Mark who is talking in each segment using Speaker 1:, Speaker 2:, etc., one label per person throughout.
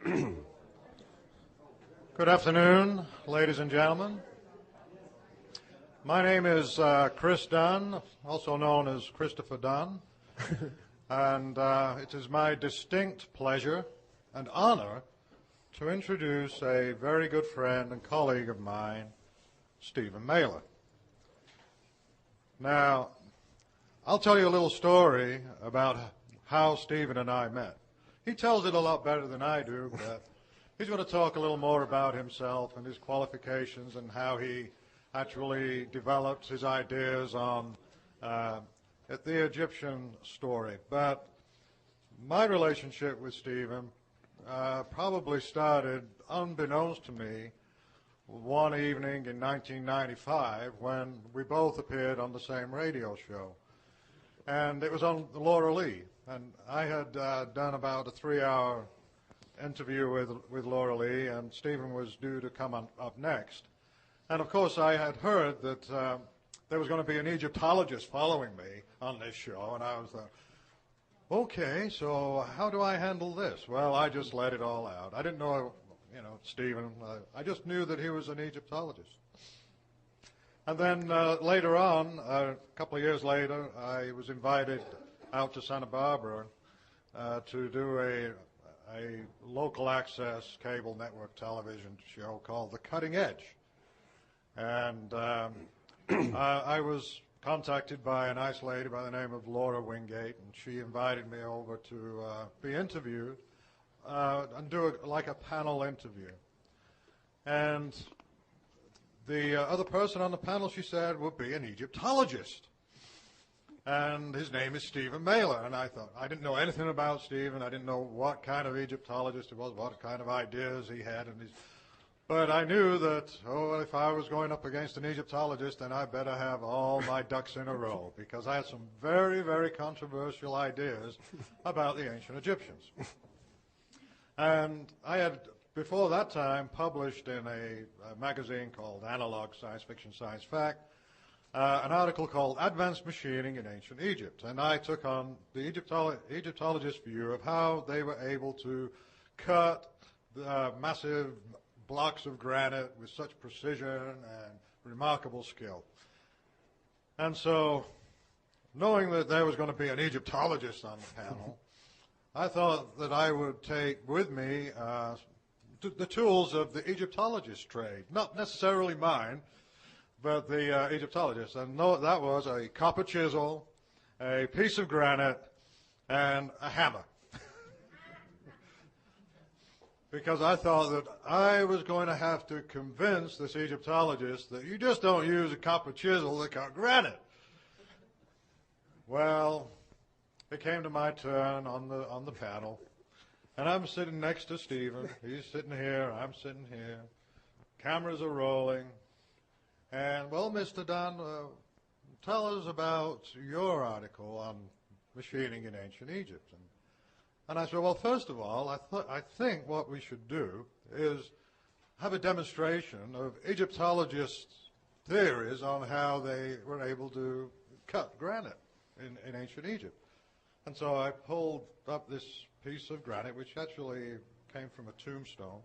Speaker 1: Good afternoon, ladies and gentlemen. My name is Chris Dunn, also known as Christopher Dunn, and it is my distinct pleasure and honor to introduce a very good friend and colleague of mine, Stephen Mehler. Now, I'll tell you a little story about how Stephen and I met. He tells it a lot better than I do, but he's going to talk a little more about himself and his qualifications and how he actually developed his ideas on the Egyptian story. But my relationship with Stephen probably started, unbeknownst to me, one evening in 1995 when we both appeared on the same radio show. And it was on Laura Lee. And I had done about a 3-hour interview with Laura Lee, and Stephen was due to come up next. And of course, I had heard that there was going to be an Egyptologist following me on this show, and I was like, okay, so how do I handle this? Well, I just let it all out. I didn't know, Stephen. I just knew that he was an Egyptologist. And then later on, a couple of years later, I was invited out to Santa Barbara to do a local access cable network television show called The Cutting Edge. And I was contacted by a nice lady by the name of Laura Wingate, and she invited me over to be interviewed and do like a panel interview. And the other person on the panel, she said, would be an Egyptologist. And his name is Stephen Mehler. And I thought, I didn't know anything about Stephen. I didn't know what kind of Egyptologist he was, what kind of ideas he had. But I knew that, if I was going up against an Egyptologist, then I better have all my ducks in a row, because I had some very, very controversial ideas about the ancient Egyptians. And I had, before that time, published in a magazine called Analog Science Fiction Science Fact, an article called Advanced Machining in Ancient Egypt. And I took on the Egyptologist view of how they were able to cut massive blocks of granite with such precision and remarkable skill. And so, knowing that there was going to be an Egyptologist on the panel, I thought that I would take with me the tools of the Egyptologist trade, not necessarily mine, but the Egyptologist. And that was a copper chisel, a piece of granite, and a hammer. Because I thought that I was going to have to convince this Egyptologist that you just don't use a copper chisel to cut granite. Well, it came to my turn on the panel, and I'm sitting next to Stephen. He's sitting here, I'm sitting here. Cameras are rolling. And, well, Mr. Dunn, tell us about your article on machining in ancient Egypt. And I said, well, first of all, I think what we should do is have a demonstration of Egyptologists' theories on how they were able to cut granite in ancient Egypt. And so I pulled up this piece of granite, which actually came from a tombstone.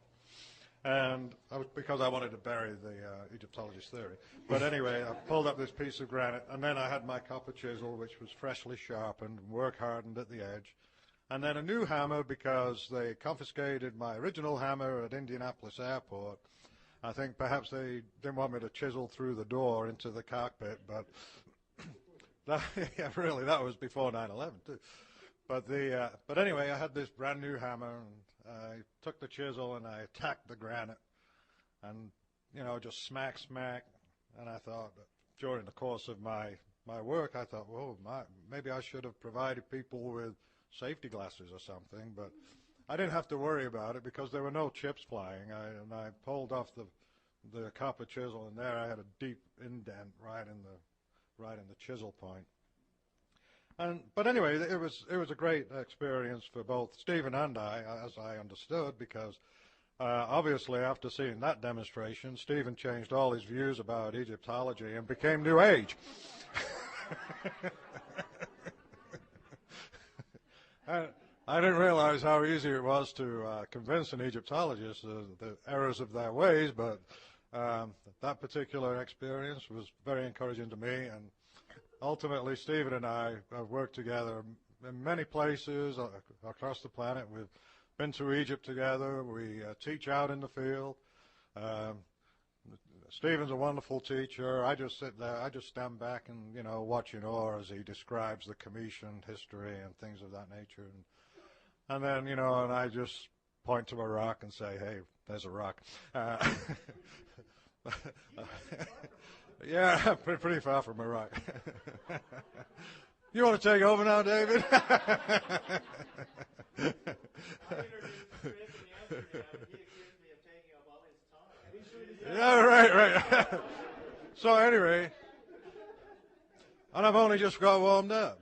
Speaker 1: And because I wanted to bury the Egyptologist theory. But anyway, I pulled up this piece of granite, and then I had my copper chisel, which was freshly sharpened, work hardened at the edge. And then a new hammer, because they confiscated my original hammer at Indianapolis Airport. I think perhaps they didn't want me to chisel through the door into the cockpit, but really, that was before 9/11 too. But anyway, I had this brand new hammer, and I took the chisel and I attacked the granite, and just smack. And I thought that during the course of my work, I thought, well, maybe I should have provided people with safety glasses or something, but I didn't have to worry about it because there were no chips flying. I pulled off the copper chisel, and there I had a deep indent right in the chisel point. But anyway, it was a great experience for both Stephen and I, as I understood, because obviously after seeing that demonstration, Stephen changed all his views about Egyptology and became New Age. I didn't realize how easy it was to convince an Egyptologist the errors of their ways, but that particular experience was very encouraging to me, and ultimately Stephen and I have worked together in many places across the planet. We've been to Egypt together. We teach out in the field. Stephen's a wonderful teacher. I just sit there. I just stand back and, watch in awe as he describes the Commission history and things of that nature. And then, and I just point to a rock and say, hey, there's a rock. Yeah, pretty far from a rock. You want to take over now, David? Yeah, right. So anyway, and I've only just got warmed up.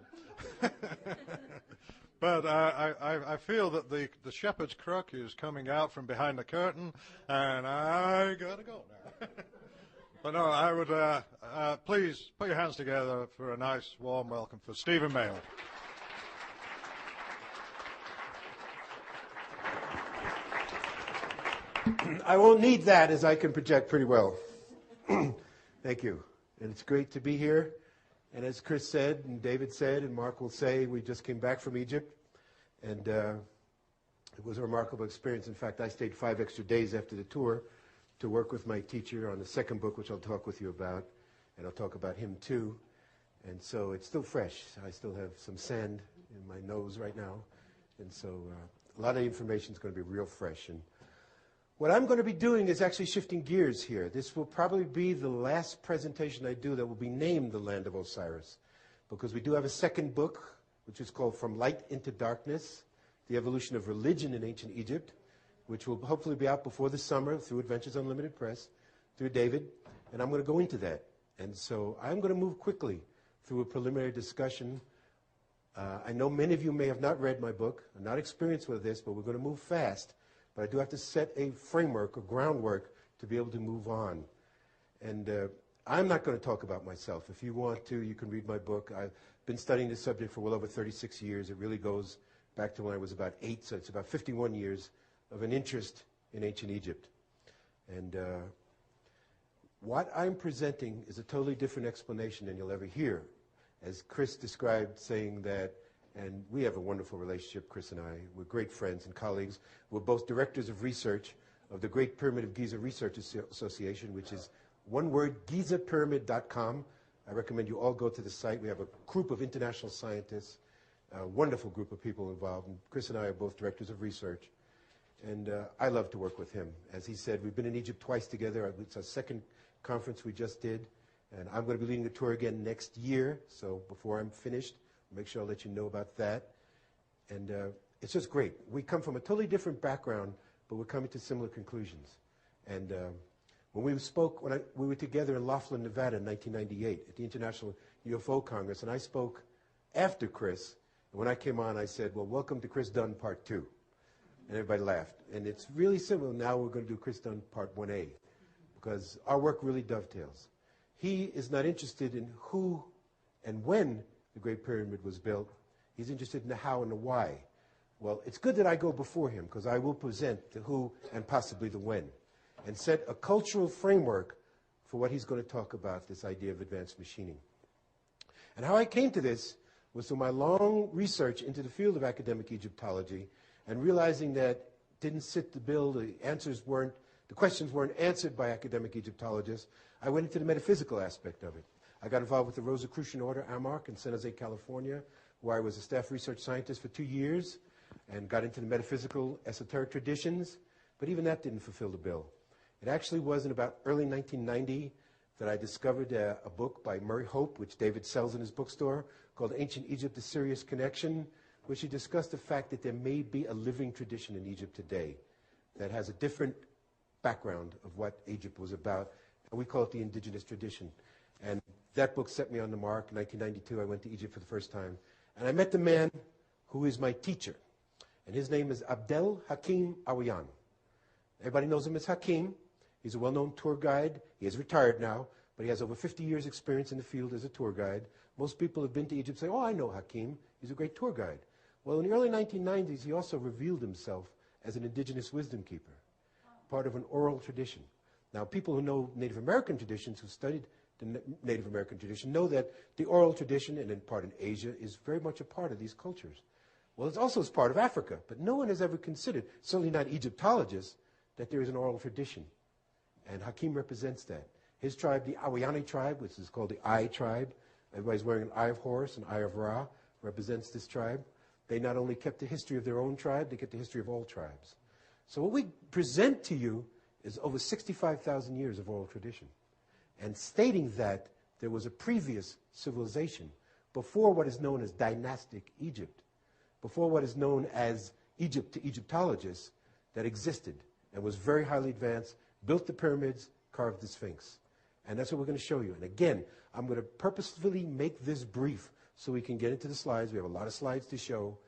Speaker 1: But I feel that the shepherd's crook is coming out from behind the curtain, and I gotta go now. But no, I would please put your hands together for a nice warm welcome for Stephen Mehler.
Speaker 2: I won't need that, as I can project pretty well. Thank you. And it's great to be here. And as Chris said, and David said, and Mark will say, we just came back from Egypt. And it was a remarkable experience. In fact, I stayed 5 extra days after the tour to work with my teacher on the second book, which I'll talk with you about. And I'll talk about him, too. And so it's still fresh. I still have some sand in my nose right now. And so a lot of information is going to be real fresh. And what I'm going to be doing is actually shifting gears here. This will probably be the last presentation I do that will be named The Land of Osiris, because we do have a second book, which is called From Light into Darkness, The Evolution of Religion in Ancient Egypt, which will hopefully be out before the summer through Adventures Unlimited Press, through David, and I'm going to go into that. And so I'm going to move quickly through a preliminary discussion. I know many of you may have not read my book, I'm not experienced with this, but we're going to move fast. But I do have to set a framework, a groundwork, to be able to move on. And I'm not going to talk about myself. If you want to, you can read my book. I've been studying this subject for well over 36 years. It really goes back to when I was about 8, so it's about 51 years of an interest in ancient Egypt. And what I'm presenting is a totally different explanation than you'll ever hear. As Chris described, saying that, and we have a wonderful relationship, Chris and I. We're great friends and colleagues. We're both directors of research of the Great Pyramid of Giza Research Association, which is one word, gizapyramid.com. I recommend you all go to the site. We have a group of international scientists, a wonderful group of people involved. And Chris and I are both directors of research. And I love to work with him. As he said, we've been in Egypt twice together. It's our second conference we just did. And I'm going to be leading the tour again next year. So before I'm finished, make sure I'll let you know about that. And it's just great. We come from a totally different background, but we're coming to similar conclusions. And when we spoke, we were together in Laughlin, Nevada in 1998 at the International UFO Congress, and I spoke after Chris. And when I came on, I said, well, welcome to Chris Dunn Part 2. And everybody laughed. And it's really simple. Now we're going to do Chris Dunn Part 1A, because our work really dovetails. He is not interested in who and when the Great Pyramid was built. He's interested in the how and the why. Well, it's good that I go before him, because I will present the who and possibly the when, and set a cultural framework for what he's going to talk about, this idea of advanced machining. And how I came to this was through my long research into the field of academic Egyptology, and realizing that didn't sit the bill, the questions weren't answered by academic Egyptologists. I went into the metaphysical aspect of it. I got involved with the Rosicrucian Order, AMARC, in San Jose, California, where I was a staff research scientist for 2 years and got into the metaphysical esoteric traditions, but even that didn't fulfill the bill. It actually was in about early 1990 that I discovered a book by Murray Hope, which David sells in his bookstore, called Ancient Egypt, A Serious Connection, which he discussed the fact that there may be a living tradition in Egypt today that has a different background of what Egypt was about, and we call it the indigenous tradition. And that book set me on the mark. In 1992, I went to Egypt for the first time. And I met the man who is my teacher. And his name is Abdel Hakim Awayan. Everybody knows him as Hakim. He's a well-known tour guide. He is retired now, but he has over 50 years' experience in the field as a tour guide. Most people have been to Egypt and say, oh, I know Hakim. He's a great tour guide. Well, in the early 1990s, he also revealed himself as an indigenous wisdom keeper, part of an oral tradition. Now, people who know Native American traditions, who studied the Native American tradition, know that the oral tradition, and in part in Asia, is very much a part of these cultures. Well, it's also part of Africa, but no one has ever considered, certainly not Egyptologists, that there is an oral tradition. And Hakim represents that. His tribe, the Awayani tribe, which is called the Ai tribe, everybody's wearing an eye of horse, an eye of Ra, represents this tribe. They not only kept the history of their own tribe, they kept the history of all tribes. So what we present to you is over 65,000 years of oral tradition, and stating that there was a previous civilization before what is known as dynastic Egypt, before what is known as Egypt to Egyptologists, that existed and was very highly advanced, built the pyramids, carved the Sphinx. And that's what we're going to show you. And again, I'm going to purposefully make this brief so we can get into the slides. We have a lot of slides to show.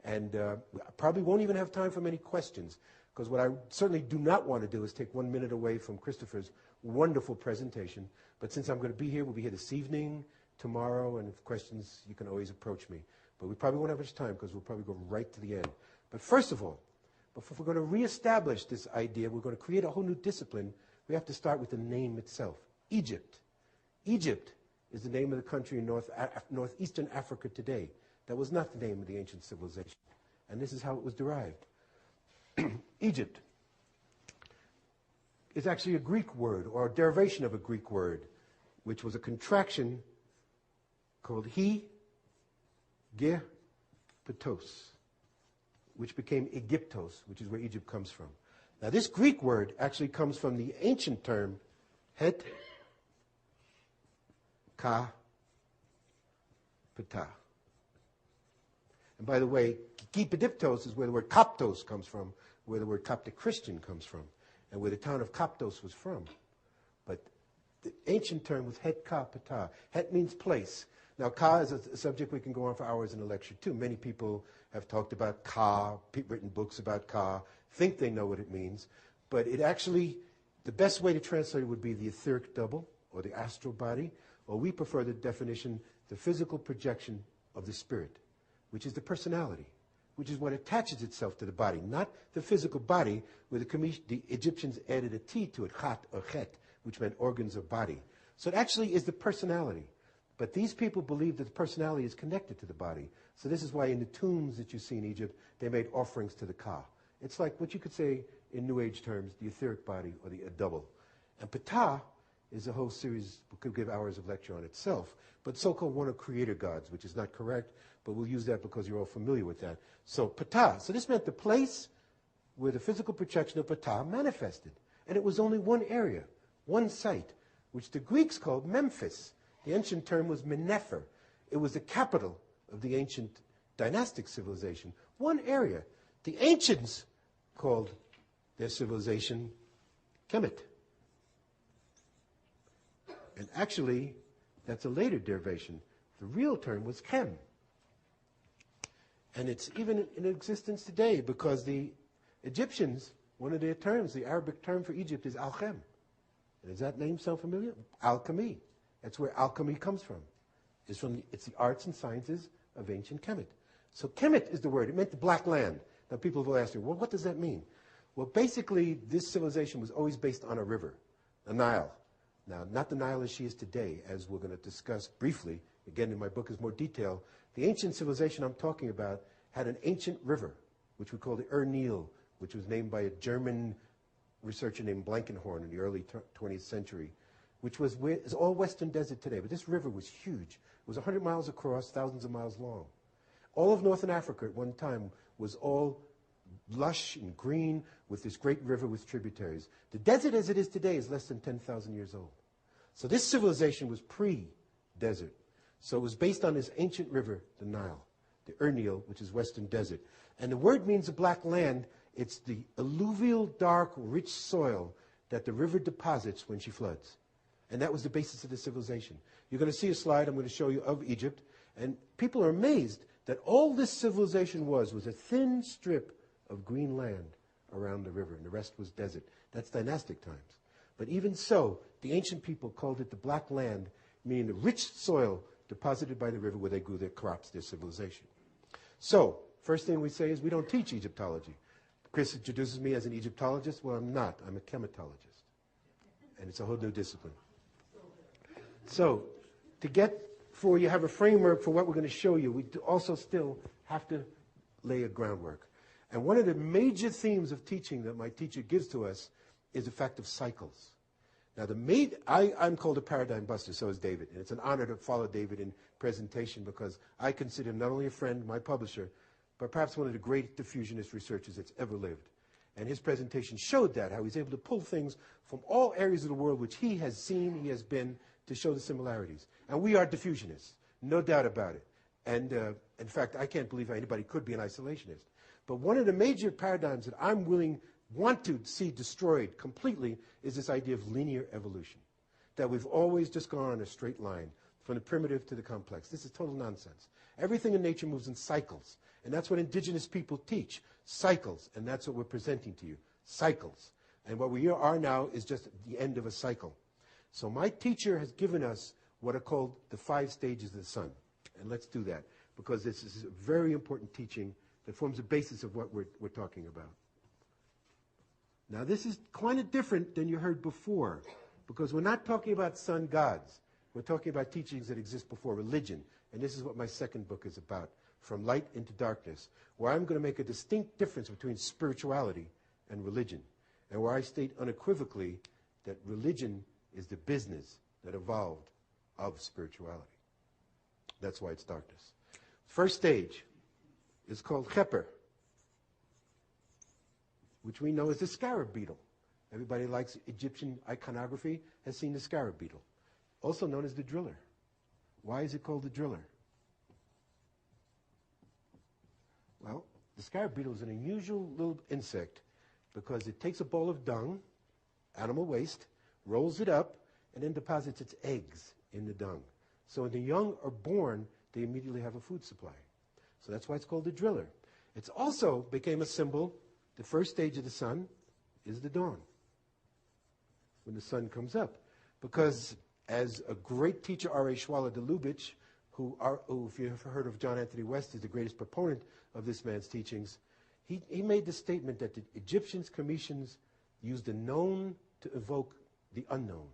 Speaker 2: And I probably won't even have time for many questions, because what I certainly do not want to do is take 1 minute away from Christopher's wonderful presentation. But since I'm going to be here, we'll be here this evening, tomorrow, and if questions, you can always approach me. But we probably won't have much time, because we'll probably go right to the end. But first of all, if we're going to reestablish this idea, we're going to create a whole new discipline, we have to start with the name itself, Egypt. Egypt is the name of the country in northeastern Africa today. That was not the name of the ancient civilization. And this is how it was derived. Egypt is actually a Greek word, or a derivation of a Greek word, which was a contraction called Patos, which became Egyptos, which is where Egypt comes from. Now, this Greek word actually comes from the ancient term Het Ka Ptah. And by the way, Gipediptos is where the word Koptos comes from, where the word Coptic Christian comes from, and where the town of Koptos was from. But the ancient term was Het Ka Ptah. Het means place. Now, Ka is a subject we can go on for hours in a lecture, too. Many people have talked about Ka, written books about Ka, think they know what it means. But it actually, the best way to translate it would be the etheric double, or the astral body, or we prefer the definition, the physical projection of the spirit, which is the personality, which is what attaches itself to the body, not the physical body, where the Egyptians added a T to it, Khat or Chet, which meant organs of body. So it actually is the personality. But these people believe that the personality is connected to the body. So this is why in the tombs that you see in Egypt, they made offerings to the Ka. It's like what you could say in New Age terms, the etheric body or the double. And Ptah is a whole series, we could give hours of lecture on itself, but so-called one of creator gods, which is not correct, but we'll use that because you're all familiar with that. So Ptah, so this meant the place where the physical projection of Ptah manifested. And it was only one area, one site, which the Greeks called Memphis. The ancient term was Mennefer. It was the capital of the ancient dynastic civilization. One area. The ancients called their civilization Kemet. And actually, that's a later derivation. The real term was Kem. And it's even in existence today because the Egyptians, one of their terms, the Arabic term for Egypt is Al-Khem. And does that name sound familiar? Alchemy. That's where alchemy comes from. It's the arts and sciences of ancient Kemet. So Kemet is the word. It meant the black land. Now people will ask me, well, what does that mean? Well, basically, this civilization was always based on a river, the Nile. Now, not the Nile as she is today, as we're going to discuss briefly. Again, in my book is more detail. The ancient civilization I'm talking about had an ancient river, which we call the Nil, which was named by a German researcher named Blankenhorn in the early 20th century, which is all Western desert today. But this river was huge. It was 100 miles across, thousands of miles long. All of northern Africa at one time was all lush and green with this great river with tributaries. The desert as it is today is less than 10,000 years old. So this civilization was pre-desert. So it was based on this ancient river, the Nile, the Nil, which is Western desert. And the word means the black land. It's the alluvial, dark, rich soil that the river deposits when she floods. And that was the basis of the civilization. You're going to see a slide I'm going to show you of Egypt. And people are amazed that all this civilization was a thin strip of green land around the river, and the rest was desert. That's dynastic times. But even so, the ancient people called it the black land, meaning the rich soil deposited by the river where they grew their crops, their civilization. So, first thing we say is we don't teach Egyptology. Chris introduces me as an Egyptologist. Well, I'm not. I'm a chematologist. And it's a whole new discipline. So, before you have a framework for what we're going to show you, we also still have to lay a groundwork. And one of the major themes of teaching that my teacher gives to us is the fact of cycles. Now, I'm called a paradigm buster, so is David. And it's an honor to follow David in presentation because I consider him not only a friend, my publisher, but perhaps one of the great diffusionist researchers that's ever lived. And his presentation showed that, how he's able to pull things from all areas of the world which he has seen, he has been, to show the similarities. And we are diffusionists, no doubt about it. And in fact, I can't believe how anybody could be an isolationist. But one of the major paradigms that want to see destroyed completely is this idea of linear evolution. That we've always just gone on a straight line, from the primitive to the complex. This is total nonsense. Everything in nature moves in cycles. And that's what indigenous people teach, cycles. And that's what we're presenting to you, cycles. And what we are now is just the end of a cycle. So my teacher has given us what are called the 5 stages of the sun. And let's do that, because this is a very important teaching that forms the basis of what we're talking about. Now, this is kind of different than you heard before, because we're not talking about sun gods. We're talking about teachings that exist before religion. And this is what my second book is about, From Light into Darkness, where I'm going to make a distinct difference between spirituality and religion, and where I state unequivocally that religion is the business that evolved of spirituality. That's why it's darkness. First stage is called Kheper, which we know as the scarab beetle. Everybody who likes Egyptian iconography has seen the scarab beetle, also known as the driller. Why is it called the driller? Well, the scarab beetle is an unusual little insect because it takes a bowl of dung, animal waste, rolls it up, and then deposits its eggs in the dung. So when the young are born, they immediately have a food supply. So that's why it's called the driller. It's also became a symbol. The first stage of the sun is the dawn, when the sun comes up. Because as a great teacher, R.A. Schwaller de Lubitsch, who, if you've heard of John Anthony West, is the greatest proponent of this man's teachings, he made the statement that the Egyptians, Cometians, used the known to evoke the unknown.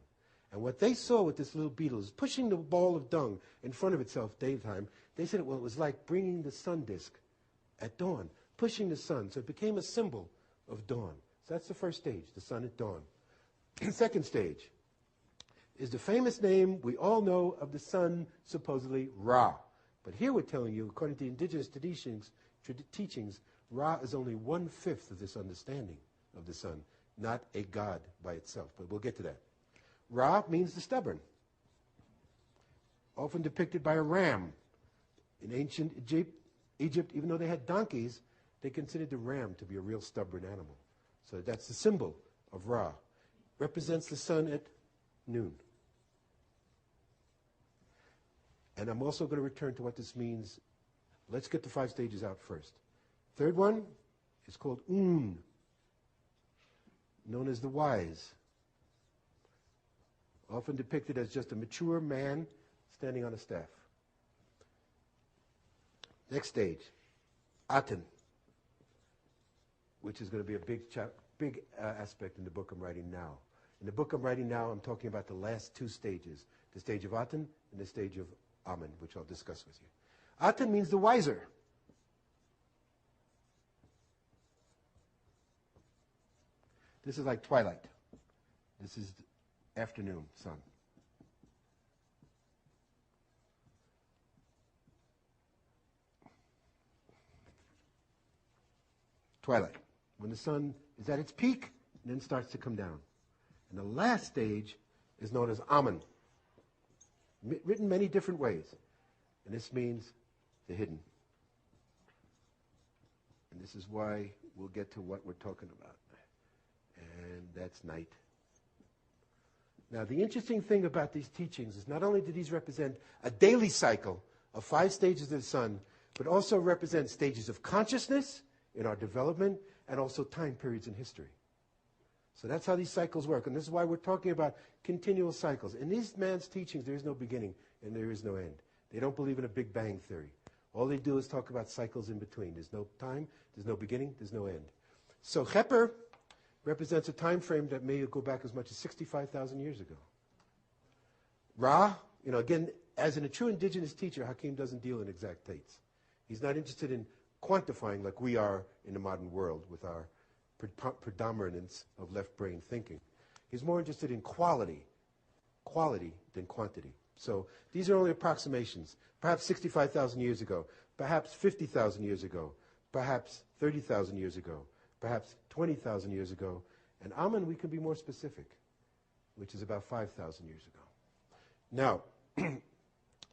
Speaker 2: And what they saw with this little beetle is pushing the ball of dung in front of itself daytime. They said, well, it was like bringing the sun disk at dawn, pushing the sun. So it became a symbol of dawn. So that's the first stage, the sun at dawn. The second stage is the famous name we all know of the sun, supposedly Ra. But here we're telling you, according to the indigenous teachings, Ra is only 1/5 of this understanding of the sun, not a god by itself. But we'll get to that. Ra means the stubborn, often depicted by a ram. In ancient Egypt, even though they had donkeys, they considered the ram to be a real stubborn animal. So that's the symbol of Ra. Represents the sun at noon. And I'm also going to return to what this means. Let's get the 5 stages out first. Third one is called Un, known as the wise. Often depicted as just a mature man standing on a staff. Next stage, Aten, which is going to be a big aspect in the book I'm writing now. In the book I'm writing now, I'm talking about the last 2 stages, the stage of Aten and the stage of Amen, which I'll discuss with you. Aten means the wiser. This is like twilight. This is afternoon sun. Twilight, when the sun is at its peak and then starts to come down. And the last stage is known as Amen, written many different ways. And this means the hidden. And this is why we'll get to what we're talking about. And that's night. Now, the interesting thing about these teachings is not only do these represent a daily cycle of 5 stages of the sun, but also represent stages of consciousness in our development and also time periods in history. So that's how these cycles work. And this is why we're talking about continual cycles. In these man's teachings, there is no beginning and there is no end. They don't believe in a Big Bang theory. All they do is talk about cycles in between. There's no time, there's no beginning, there's no end. So Kheper represents a time frame that may go back as much as 65,000 years ago. Ra, again, as a true indigenous teacher, Hakim doesn't deal in exact dates. He's not interested in quantifying like we are in the modern world with our predominance of left brain thinking. He's more interested in quality than quantity. So these are only approximations. Perhaps 65,000 years ago, perhaps 50,000 years ago, perhaps 30,000 years ago, perhaps 20,000 years ago. And Amen, we can be more specific, which is about 5,000 years ago. Now,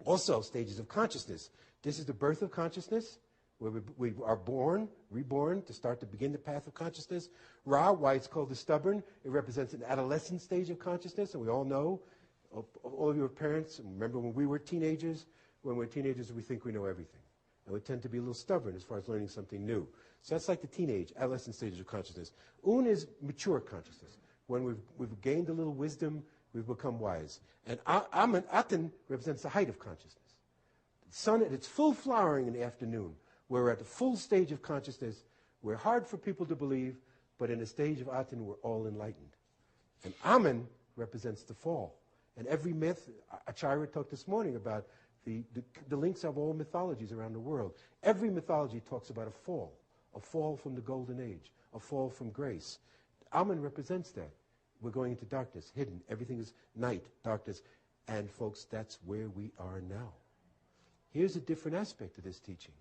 Speaker 2: also stages of consciousness. This is the birth of consciousness, where we are born, reborn, to begin the path of consciousness. Ra, why it's called the stubborn, it represents an adolescent stage of consciousness, and we all know, all of your parents, remember when we were teenagers? When we're teenagers, we think we know everything. And we tend to be a little stubborn as far as learning something new. So that's like the teenage, adolescent stages of consciousness. Un is mature consciousness. When we've gained a little wisdom, we've become wise. And Aten represents the height of consciousness. The sun at its full flowering in the afternoon. We're at the full stage of consciousness. We're hard for people to believe, but in the stage of Aten, we're all enlightened. And Amen represents the fall. And every myth, Acharya talked this morning about the links of all mythologies around the world. Every mythology talks about a fall from the golden age, a fall from grace. Amen represents that. We're going into darkness, hidden. Everything is night, darkness. And folks, that's where we are now. Here's a different aspect of this teaching.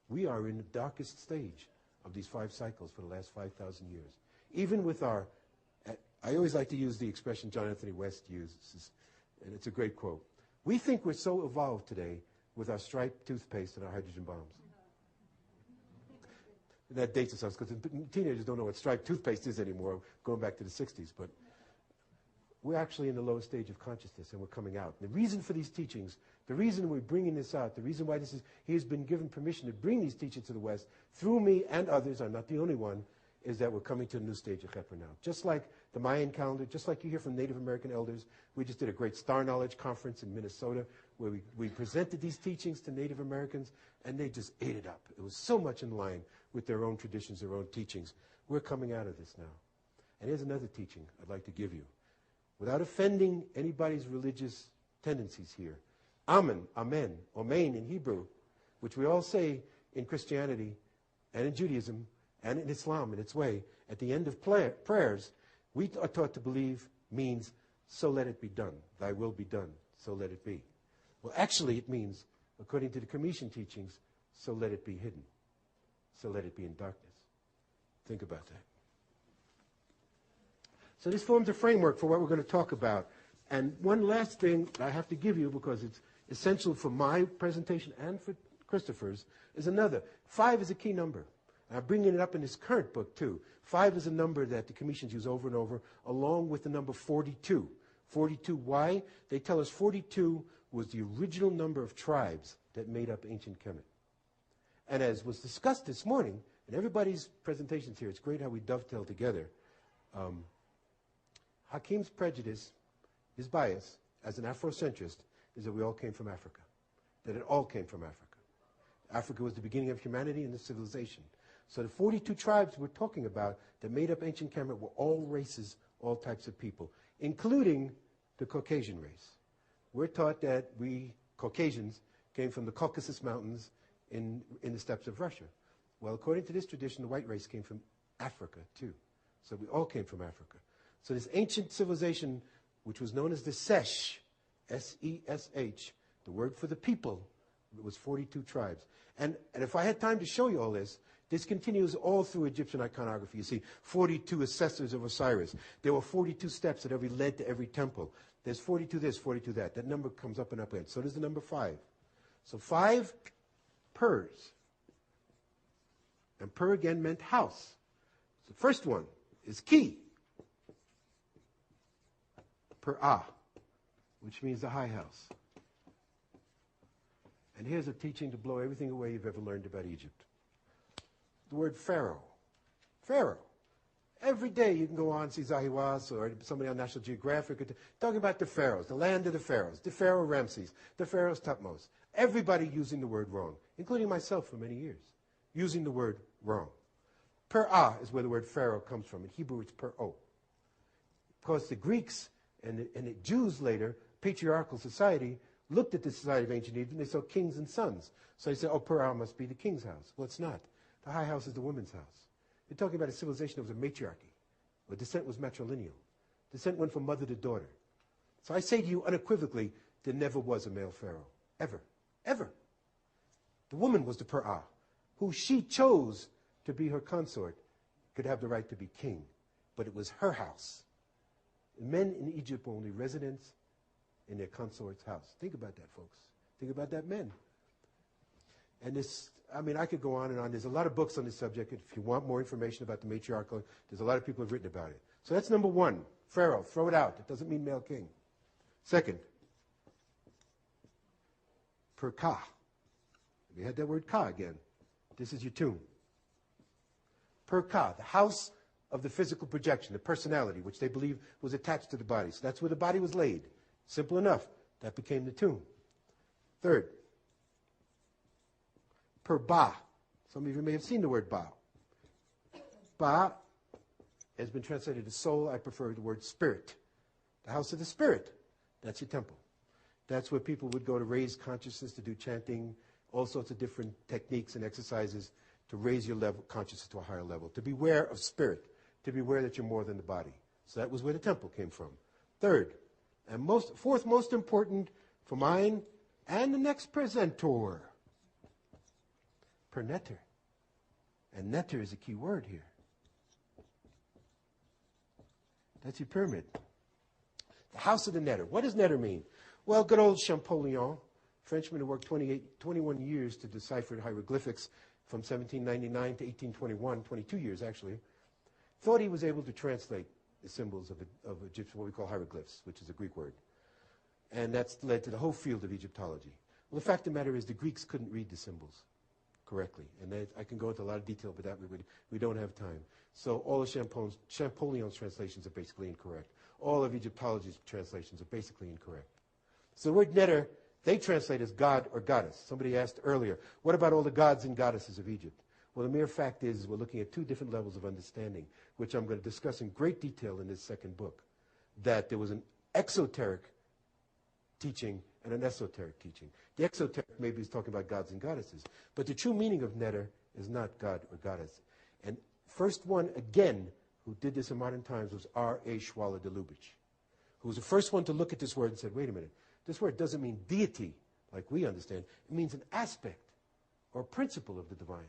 Speaker 2: We are in the darkest stage of these 5 cycles for the last 5,000 years. Even with our, I always like to use the expression John Anthony West uses, and it's a great quote. We think we're so evolved today with our striped toothpaste and our hydrogen bombs. And that dates us because teenagers don't know what striped toothpaste is anymore, going back to the 60s. But we're actually in the lowest stage of consciousness, and we're coming out. And the reason for these teachings, the reason we're bringing this out, the reason why he has been given permission to bring these teachings to the West, through me and others, I'm not the only one, is that we're coming to a new stage of Kheper now. Just like the Mayan calendar, just like you hear from Native American elders, we just did a great Star Knowledge conference in Minnesota where we presented these teachings to Native Americans, and they just ate it up. It was so much in line with their own traditions, their own teachings. We're coming out of this now. And here's another teaching I'd like to give you. Without offending anybody's religious tendencies here, Amen, Amen, Omein in Hebrew, which we all say in Christianity and in Judaism and in Islam in its way, at the end of prayers, we are taught to believe means, so let it be done. Thy will be done, so let it be. Well, actually it means, according to the Commission teachings, so let it be hidden. So let it be in darkness. Think about that. So this forms a framework for what we're going to talk about. And one last thing I have to give you, because it's essential for my presentation and for Christopher's, is another. 5 is a key number. And I'm bringing it up in this current book, too. 5 is a number that the Commissions use over and over, along with the number 42. 42, why? They tell us 42 was the original number of tribes that made up ancient Kemet. And as was discussed this morning, in everybody's presentations here, it's great how we dovetail together. Hakim's prejudice, his bias, as an Afrocentrist, is that we all came from Africa. That it all came from Africa. Africa was the beginning of humanity and the civilization. So the 42 tribes we're talking about that made up ancient Kemet were all races, all types of people, including the Caucasian race. We're taught that we, Caucasians, came from the Caucasus Mountains in the steppes of Russia. Well, according to this tradition, the white race came from Africa, too. So we all came from Africa. So this ancient civilization, which was known as the Sesh, S-E-S-H, the word for the people, it was 42 tribes. And if I had time to show you all this, this continues all through Egyptian iconography. You see 42 assessors of Osiris. There were 42 steps that led to every temple. There's 42 this, 42 that. That number comes up and up again. So does the number 5. So 5 pers. And per again meant house. So the first one is ki. Per-ah, which means the high house. And here's a teaching to blow everything away you've ever learned about Egypt. The word Pharaoh. Pharaoh. Every day you can go on, see Zahiwas or somebody on National Geographic talking about the pharaohs, the land of the pharaohs, the Pharaoh Ramses, the Pharaohs Thutmose. Everybody using the word wrong, including myself for many years, using the word wrong. Per-ah is where the word pharaoh comes from. In Hebrew, it's per-o. Because the Greeks and the Jews later, patriarchal society, looked at the society of ancient Egypt and they saw kings and sons. So they said, oh, per-ah must be the king's house. Well, it's not. The high house is the woman's house. You're talking about a civilization that was a matriarchy, where descent was matrilineal. Descent went from mother to daughter. So I say to you unequivocally, there never was a male pharaoh. Ever. Ever. The woman was the per-ah, who she chose to be her consort, could have the right to be king. But it was her house. Men in Egypt were only residents in their consort's house. Think about that, folks. Think about that, men. And this, I mean, I could go on and on. There's a lot of books on this subject. If you want more information about the matriarchal, there's a lot of people who have written about it. So that's number one. Pharaoh, throw it out. It doesn't mean male king. Second, per-ka. We had that word ka again. This is your tomb. Per-ka, the house of the physical projection, the personality, which they believe was attached to the body. So that's where the body was laid. Simple enough. That became the tomb. Third, per-ba. Some of you may have seen the word ba. Ba has been translated as soul. I prefer the word spirit. The house of the spirit. That's your temple. That's where people would go to raise consciousness, to do chanting, all sorts of different techniques and exercises to raise your level, consciousness to a higher level, to be aware of spirit, to be aware that you're more than the body. So that was where the temple came from. Third, and fourth most important for mine and the next presenter, per netter. And netter is a key word here. That's your pyramid. The house of the netter. What does netter mean? Well, good old Champollion, Frenchman who worked 21 years to decipher hieroglyphics from 1799 to 1821, 22 years actually, thought he was able to translate the symbols of Egyptian, what we call hieroglyphs, which is a Greek word. And that's led to the whole field of Egyptology. Well, the fact of the matter is the Greeks couldn't read the symbols correctly. And I can go into a lot of detail, but that we don't have time. So all of Champollion's translations are basically incorrect. All of Egyptology's translations are basically incorrect. So the word netter, they translate as god or goddess. Somebody asked earlier, what about all the gods and goddesses of Egypt? Well, the mere fact is we're looking at two different levels of understanding, which I'm going to discuss in great detail in this second book, that there was an exoteric teaching and an esoteric teaching. The exoteric maybe is talking about gods and goddesses, but the true meaning of netter is not god or goddess. And first one, again, who did this in modern times was R.A. Schwaller de Lubitsch, who was the first one to look at this word and said, wait a minute, this word doesn't mean deity like we understand. It means an aspect or principle of the divine.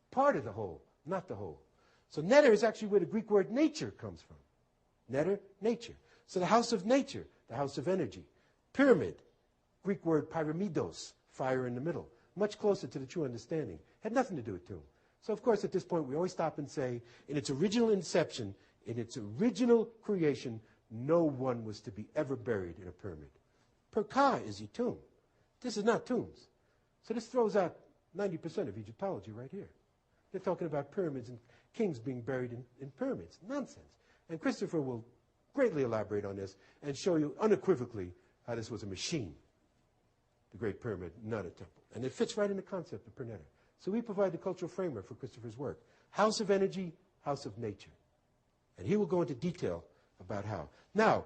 Speaker 2: Part of the whole, not the whole. So netter is actually where the Greek word nature comes from. Netter, nature. So the house of nature, the house of energy. Pyramid, Greek word pyramidos, fire in the middle. Much closer to the true understanding. Had nothing to do with tomb. So of course at this point we always stop and say, in its original inception, in its original creation, no one was to be ever buried in a pyramid. Per-ka is your tomb. This is not tombs. So this throws out 90% of Egyptology right here. They're talking about pyramids and kings being buried in pyramids. Nonsense. And Christopher will greatly elaborate on this and show you unequivocally how this was a machine, the Great Pyramid, not a temple. And it fits right in the concept of per-netter. So we provide the cultural framework for Christopher's work. House of energy, house of nature. And he will go into detail about how. Now,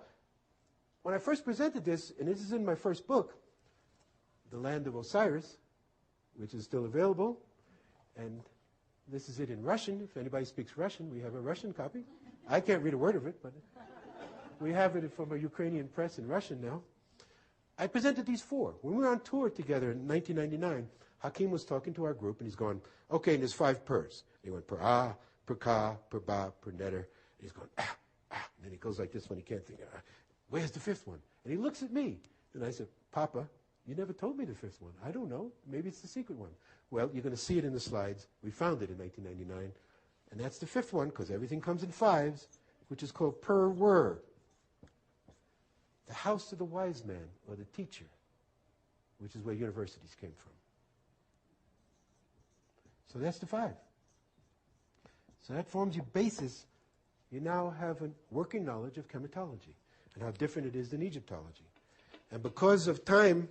Speaker 2: when I first presented this, and this is in my first book, The Land of Osiris, which is still available, and this is it in Russian. If anybody speaks Russian, we have a Russian copy. I can't read a word of it, but we have it from a Ukrainian press in Russian now. I presented these four. When we were on tour together in 1999, Hakim was talking to our group, and he's going, okay, and there's 5 pers. He went per-ah, per-ka, per-ba, per-netter. And he's going, ah, ah. And then he goes like this when he can't think, where's the 5th one? And he looks at me, and I said, Papa, you never told me the 5th one. I don't know. Maybe it's the secret one. Well, you're going to see it in the slides. We found it in 1999. And that's the 5th one, because everything comes in 5s, which is called per-word. The house of the wise man, or the teacher, which is where universities came from. So that's the 5. So that forms your basis. You now have a working knowledge of chematology and how different it is than Egyptology. And because of time,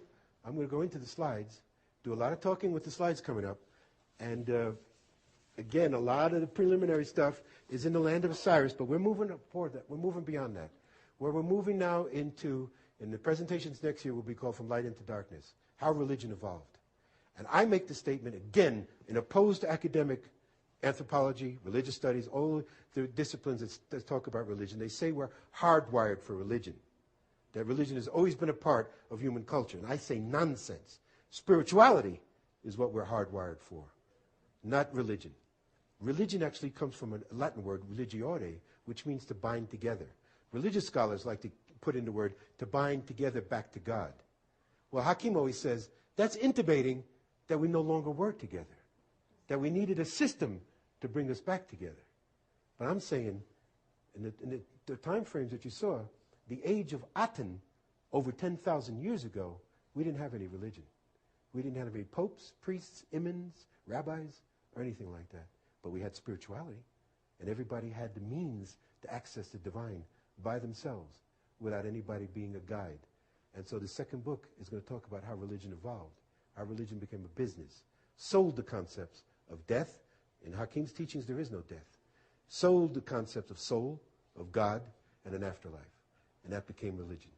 Speaker 2: I'm going to go into the slides, do a lot of talking with the slides coming up, and again, a lot of the preliminary stuff is in the land of Osiris, but we're moving forward that. We're moving beyond that. Where we're moving now into, in the presentations next year will be called From Light into Darkness, how religion evolved. And I make the statement, again, in opposed to academic anthropology, religious studies, all the disciplines that talk about religion. They say we're hardwired for religion, that religion has always been a part of human culture. And I say nonsense. Spirituality is what we're hardwired for, not religion. Religion actually comes from a Latin word, religiore, which means to bind together. Religious scholars like to put in the word to bind together back to God. Well, Hakim always says that's intimating that we no longer were together, that we needed a system to bring us back together. But I'm saying, in the time frames that you saw, the age of Aten, over 10,000 years ago, we didn't have any religion. We didn't have any popes, priests, imams, rabbis, or anything like that. But we had spirituality, and everybody had the means to access the divine by themselves without anybody being a guide. And so the second book is going to talk about how religion evolved, how religion became a business, sold the concepts of death. In Hakim's teachings, there is no death. Sold the concept of soul, of God, and an afterlife. And that became religion.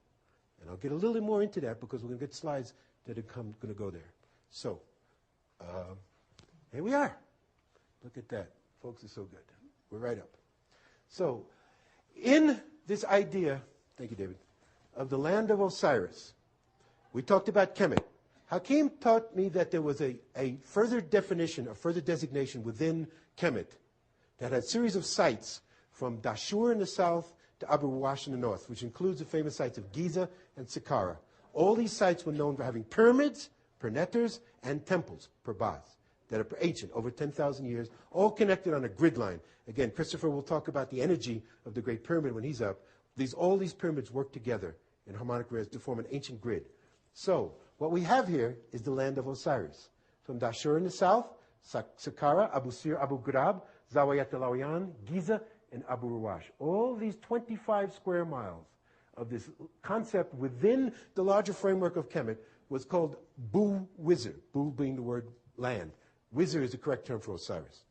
Speaker 2: And I'll get a little more into that because we're going to get slides that are going to go there. So, here we are. Look at that. Folks are so good. We're right up. So, in this idea, thank you, David, of the land of Osiris, we talked about Kemet. Hakim taught me that there was a further definition, a further designation within Kemet that had a series of sites from Dashur in the south to Abu Ruwash in the north, which includes the famous sites of Giza and Saqqara. All these sites were known for having pyramids, pernetters, and temples, purbas, that are ancient, over 10,000 years, all connected on a grid line. Again, Christopher will talk about the energy of the Great Pyramid when he's up. All these pyramids work together in harmonic rays to form an ancient grid. So, what we have here is the land of Osiris. From Dashur in the south, Saqqara, Abu Sir, Abu Ghurab, Zawayat al-Lawiyan, Giza, and Abu Ruwash. All these 25 square miles of this concept within the larger framework of Kemet was called Bu-Wizir, Bu being the word land. Wizir is the correct term for Osiris.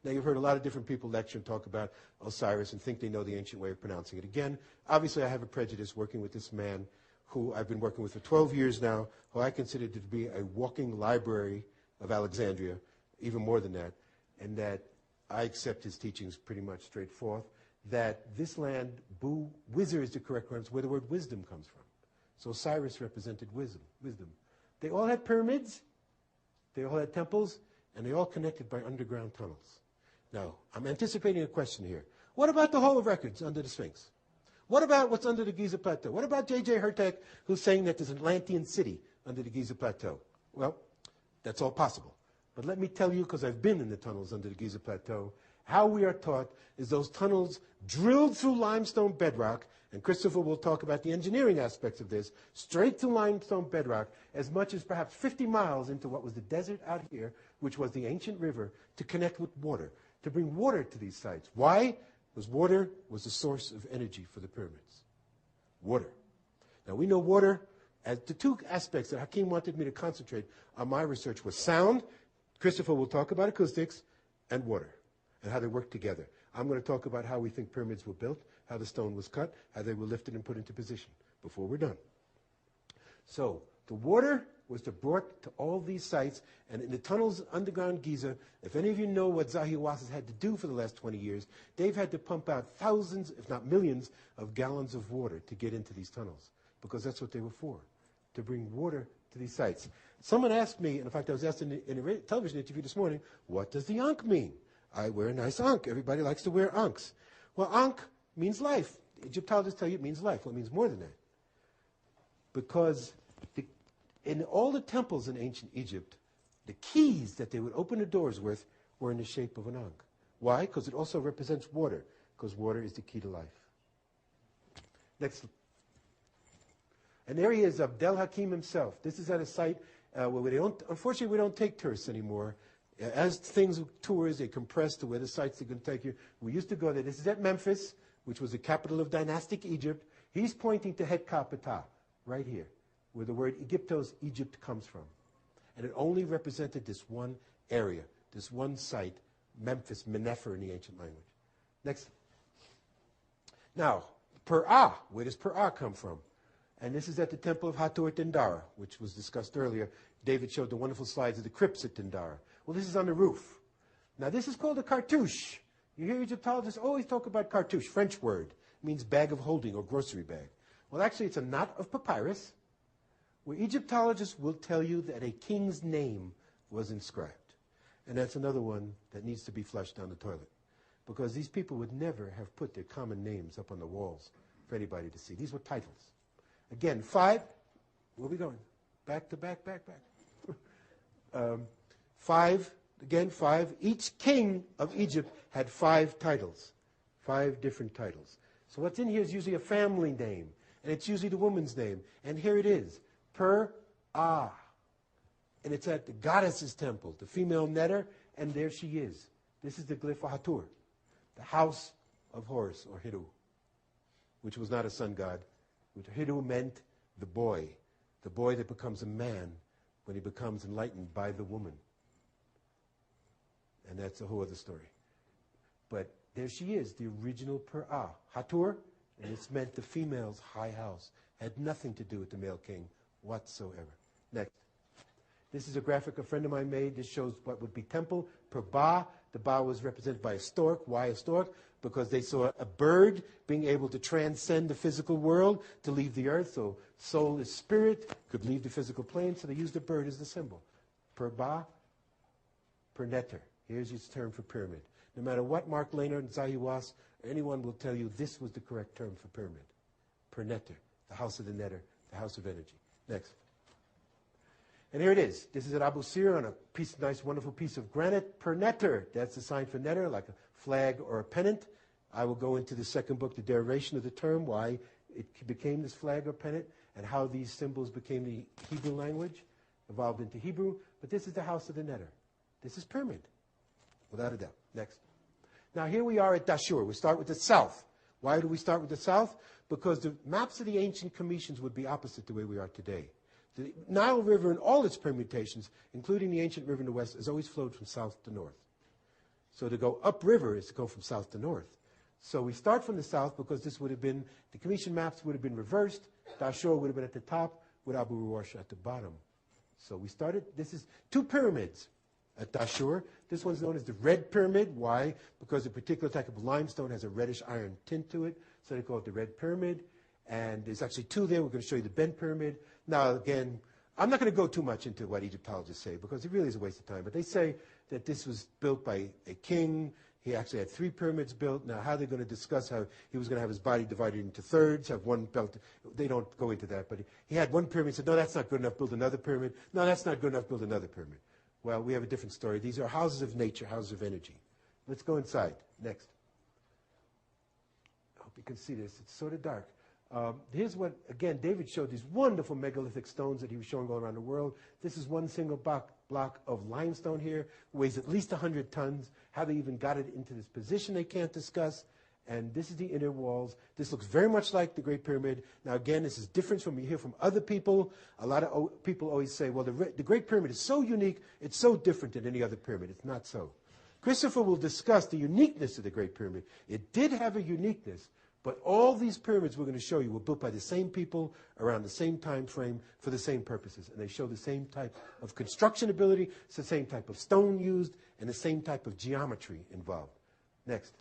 Speaker 2: Now, you've heard a lot of different people lecture and talk about Osiris and think they know the ancient way of pronouncing it. Again, obviously I have a prejudice working with this man who I've been working with for 12 years now, who I consider to be a walking library of Alexandria, even more than that, and that I accept his teachings pretty much straight forth, that this land, Wizir is the correct word, where the word wisdom comes from. So Osiris represented wisdom. They all had pyramids, they all had temples, and they all connected by underground tunnels. Now, I'm anticipating a question here. What about the Hall of Records under the Sphinx? What about what's under the Giza Plateau? What about J.J. Hertek, who's saying that there's an Atlantean city under the Giza Plateau? Well, that's all possible. But let me tell you, because I've been in the tunnels under the Giza Plateau, how we are taught is those tunnels drilled through limestone bedrock, and Christopher will talk about the engineering aspects of this, straight through limestone bedrock, as much as perhaps 50 miles into what was the desert out here, which was the ancient river, to connect with water, to bring water to these sites. Why? Because water was the source of energy for the pyramids. Water. Now, we know water as the two aspects that Hakim wanted me to concentrate on my research was sound. Christopher will talk about acoustics, and water, and how they work together. I'm going to talk about how we think pyramids were built, how the stone was cut, how they were lifted and put into position before we're done. So the water was brought to all these sites, and in the tunnels underground Giza, if any of you know what Zahi Hawass has had to do for the last 20 years, they've had to pump out thousands, if not millions, of gallons of water to get into these tunnels, because that's what they were for, to bring water to these sites. Someone asked me, and in fact I was asked in a television interview this morning, what does the Ankh mean? I wear a nice Ankh. Everybody likes to wear Ankhs. Well, Ankh means life. Egyptologists tell you it means life. Well, it means more than that. Because in all the temples in ancient Egypt, the keys that they would open the doors with were in the shape of an Ankh. Why? Because it also represents water, because water is the key to life. Next. And there he is, Abdel Hakim himself. This is at a site where unfortunately, we don't take tourists anymore. As things with tours, they compress to where the sites are going to take you. We used to go there. This is at Memphis, which was the capital of dynastic Egypt. He's pointing to Het Ka Ptah, right here, where the word Egyptos, Egypt, comes from. And it only represented this one area, this one site, Memphis, Menepher in the ancient language. Next. Now, Per'ah, where does Per'ah come from? And this is at the temple of Hathor at Dendara, which was discussed earlier. David showed the wonderful slides of the crypts at Dendara. Well, this is on the roof. Now, this is called a cartouche. You hear Egyptologists always talk about cartouche, French word. It means bag of holding or grocery bag. Well, actually, it's a knot of papyrus where Egyptologists will tell you that a king's name was inscribed. And that's another one that needs to be flushed down the toilet, because these people would never have put their common names up on the walls for anybody to see. These were titles. Again, 5. Where are we going? Back to back, back, back. 5. Again, 5. Each king of Egypt had 5 titles. 5 different titles. So what's in here is usually a family name. And it's usually the woman's name. And here it is. Per-ah. And it's at the goddess's temple, the female netter. And there she is. This is the glyph of Hathor, the house of Horus, or Hiru, which was not a sun god. Which Hiru meant the boy that becomes a man when he becomes enlightened by the woman. And that's a whole other story. But there she is, the original Per-ah, Hathor, and it's meant the female's high house. Had nothing to do with the male king whatsoever. Next. This is a graphic a friend of mine made. This shows what would be temple. Per-ba, the ba was represented by a stork. Why a stork? Because they saw a bird being able to transcend the physical world to leave the earth. So soul is spirit, could leave the physical plane, so they used the bird as the symbol. Per-ba, per-neter. Here's its term for pyramid. No matter what Mark Lehner and Zahi Was or anyone will tell you, this was the correct term for pyramid. Per-neter, the house of the netter, the house of energy. Next. And here it is. This is at Abu Sir on a nice, wonderful piece of granite. Per-neter, that's the sign for netter, like a flag or a pennant. I will go into the second book, the derivation of the term, why it became this flag or pennant, and how these symbols became the Hebrew language, evolved into Hebrew. But this is the house of the netter. This is pyramid, without a doubt. Next. Now here we are at Dashur. We start with the south. Why do we start with the south? Because the maps of the ancient Cometians would be opposite the way we are today. The Nile River in all its permutations, including the ancient river in the west, has always flowed from south to north. So to go upriver is to go from south to north. So we start from the south because this would have been, the Cometian maps would have been reversed. Dashur would have been at the top with Abu Ruwash at the bottom. So we started, this is 2 pyramids at Dashur. This one's known as the Red Pyramid. Why? Because a particular type of limestone has a reddish iron tint to it. So they call it the Red Pyramid. And there's actually 2 there. We're going to show you the Bent Pyramid. Now, again, I'm not going to go too much into what Egyptologists say because it really is a waste of time. But they say that this was built by a king. He actually had 3 pyramids built. Now, how they're going to discuss how he was going to have his body divided into thirds, have one belt. They don't go into that. But he had one pyramid, said, no, that's not good enough, build another pyramid. No, that's not good enough, build another pyramid. Well, we have a different story. These are houses of nature, houses of energy. Let's go inside. Next. I hope you can see this. It's sort of dark. Here's what, again, David showed these wonderful megalithic stones that he was showing all around the world. This is one single block of limestone here, weighs at least 100 tons. How they even got it into this position they can't discuss. And this is the inner walls. This looks very much like the Great Pyramid. Now, again, this is different from you hear from other people. A lot of people always say, well, the Great Pyramid is so unique, it's so different than any other pyramid. It's not so. Christopher will discuss the uniqueness of the Great Pyramid. It did have a uniqueness, but all these pyramids we're going to show you were built by the same people around the same time frame for the same purposes. And they show the same type of construction ability, it's the same type of stone used, and the same type of geometry involved. Next.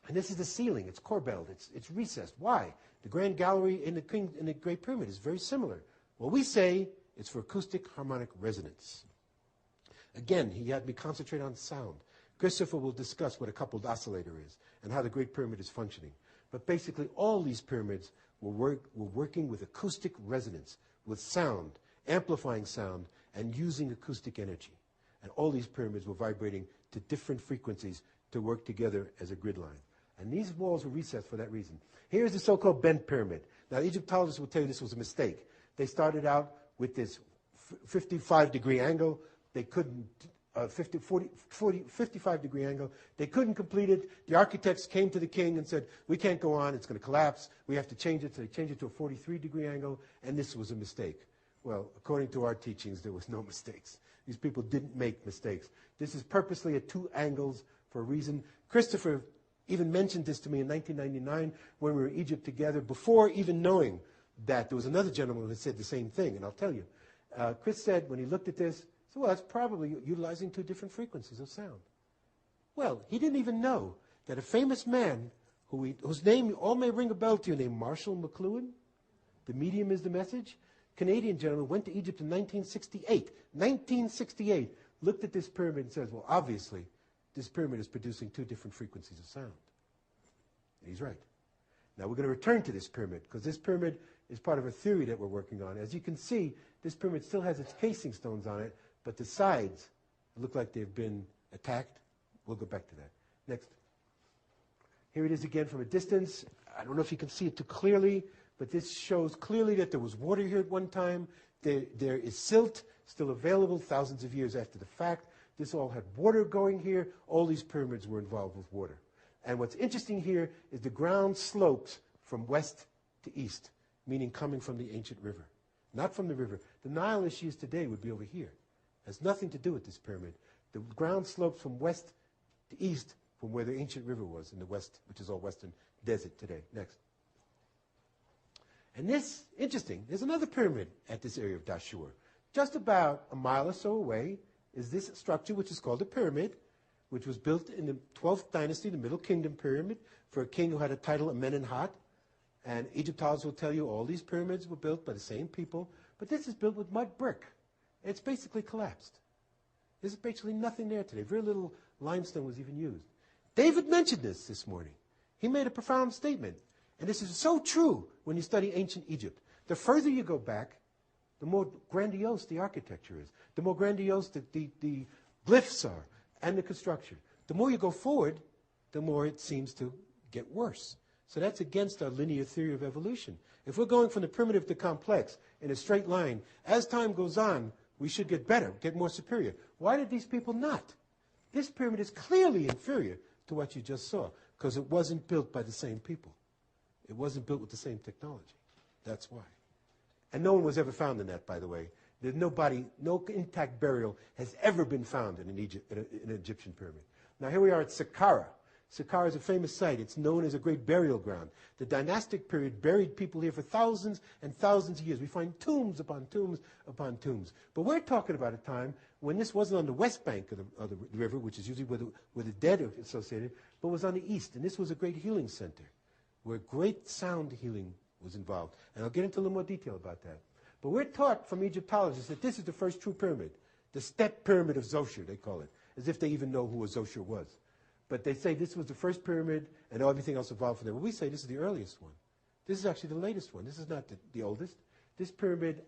Speaker 2: And this is the ceiling. It's corbelled. It's recessed. Why? The Grand Gallery in the Great Pyramid is very similar. Well, we say it's for acoustic harmonic resonance. Again, he had me concentrate on sound. Christopher will discuss what a coupled oscillator is and how the Great Pyramid is functioning. But basically, all these pyramids were working with acoustic resonance, with sound, amplifying sound, and using acoustic energy. And all these pyramids were vibrating to different frequencies to work together as a grid line. And these walls were recessed for that reason. Here's the so-called bent pyramid. Now, Egyptologists will tell you this was a mistake. They started out with this 55-degree angle. They couldn't 55-degree angle. They couldn't complete it. The architects came to the king and said, we can't go on. It's going to collapse. We have to change it. So they changed it to a 43-degree angle, and this was a mistake. Well, according to our teachings, there was no mistakes. These people didn't make mistakes. This is purposely at 2 angles for a reason. Christopher even mentioned this to me in 1999 when we were in Egypt together, before even knowing that there was another gentleman who said the same thing, and I'll tell you. Chris said, when he looked at this, so well, that's probably utilizing 2 different frequencies of sound. Well, he didn't even know that a famous man whose name all may ring a bell to you, named Marshall McLuhan, the medium is the message, Canadian gentleman, went to Egypt in 1968. 1968, looked at this pyramid and says, well, obviously, this pyramid is producing 2 different frequencies of sound. And he's right. Now, we're going to return to this pyramid, because this pyramid is part of a theory that we're working on. As you can see, this pyramid still has its casing stones on it, but the sides look like they've been attacked. We'll go back to that. Next. Here it is again from a distance. I don't know if you can see it too clearly, but this shows clearly that there was water here at one time. There is silt still available thousands of years after the fact. This all had water going here. All these pyramids were involved with water. And what's interesting here is the ground slopes from west to east, meaning coming from the ancient river, not from the river. The Nile as she is today would be over here. It has nothing to do with this pyramid. The ground slopes from west to east from where the ancient river was in the west, which is all western desert today. Next. And this, interesting, there's another pyramid at this area of Dashur. Just about a mile or so away is this structure, which is called a pyramid, which was built in the 12th dynasty, the Middle Kingdom pyramid, for a king who had a title, Amenemhat. And Egyptologists will tell you all these pyramids were built by the same people, but this is built with mud brick. And it's basically collapsed. There's basically nothing there today. Very little limestone was even used. David mentioned this morning. He made a profound statement. And this is so true when you study ancient Egypt. The further you go back, the more grandiose the architecture is, the more grandiose the glyphs are and the construction. The more you go forward, the more it seems to get worse. So that's against our linear theory of evolution. If we're going from the primitive to complex in a straight line, as time goes on, we should get better, get more superior. Why did these people not? This pyramid is clearly inferior to what you just saw, because it wasn't built by the same people. It wasn't built with the same technology. That's why. And no one was ever found in that, by the way. There's no intact burial has ever been found in an Egyptian pyramid. Now here we are at Saqqara. Saqqara is a famous site. It's known as a great burial ground. The dynastic period buried people here for thousands and thousands of years. We find tombs upon tombs upon tombs. But we're talking about a time when this wasn't on the west bank of the river, which is usually where the dead are associated, but was on the east. And this was a great healing center where great sound healing was involved. And I'll get into a little more detail about that. But we're taught from Egyptologists that this is the first true pyramid, the step pyramid of Zoshir, they call it, as if they even know who a Zoshir was. But they say this was the first pyramid and everything else evolved from there. Well, we say this is the earliest one. This is actually the latest one. This is not the oldest. This pyramid,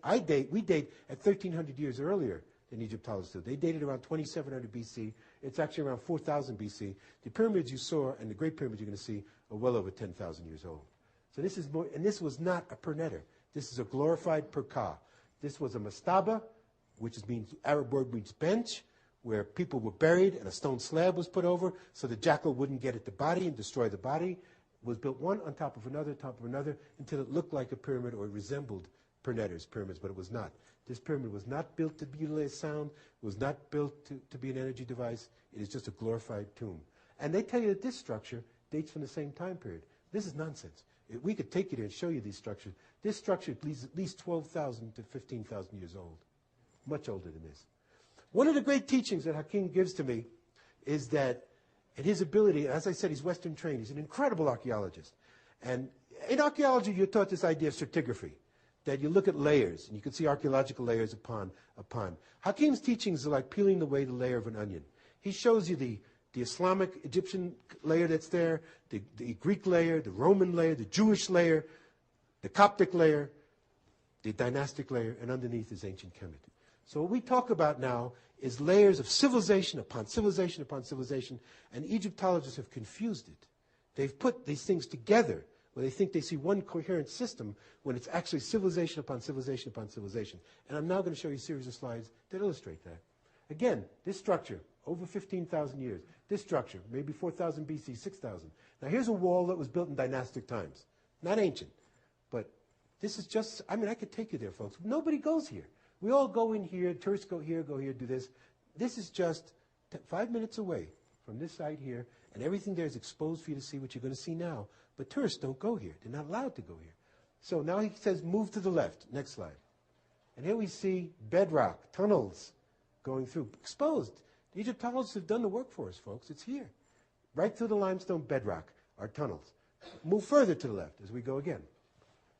Speaker 2: we date at 1,300 years earlier than Egyptologists do. They dated around 2,700 BC. It's actually around 4,000 BC. The pyramids you saw and the Great Pyramids you're going to see are well over 10,000 years old. So this is more, and this was not a pernetter. This is a glorified perka. This was a mastaba, which means, Arab word means bench, where people were buried and a stone slab was put over so the jackal wouldn't get at the body and destroy the body. It was built one on top of another, until it looked like a pyramid or it resembled pyramids, but it was not. This pyramid was not built to utilize sound, was not built to be an energy device. It is just a glorified tomb. And they tell you that this structure dates from the same time period. This is nonsense. We could take you there and show you these structures. This structure is at least 12,000 to 15,000 years old, much older than this. One of the great teachings that Hakim gives to me is that, and his ability, as I said, he's Western trained. He's an incredible archaeologist. And in archaeology, you're taught this idea of stratigraphy, that you look at layers, and you can see archaeological layers upon. Hakim's teachings are like peeling away the layer of an onion. He shows you the Islamic Egyptian layer that's there, the Greek layer, the Roman layer, the Jewish layer, the Coptic layer, the dynastic layer, and underneath is ancient Kemet. So what we talk about now is layers of civilization upon civilization upon civilization, and Egyptologists have confused it. They've put these things together where they think they see one coherent system when it's actually civilization upon civilization upon civilization. And I'm now going to show you a series of slides that illustrate that. Again, this structure, over 15,000 years. This structure, maybe 4,000 BC, 6,000. Now here's a wall that was built in dynastic times. Not ancient, but this is just, I mean, I could take you there, folks. Nobody goes here. We all go in here, tourists go here, do this. This is just 5 minutes away from this site here, and everything there is exposed for you to see what you're going to see now. But tourists don't go here. They're not allowed to go here. So now he says, move to the left. Next slide. And here we see bedrock, tunnels going through, exposed. The Egyptologists have done the work for us, folks. It's here. Right through the limestone bedrock are tunnels. Move further to the left as we go again.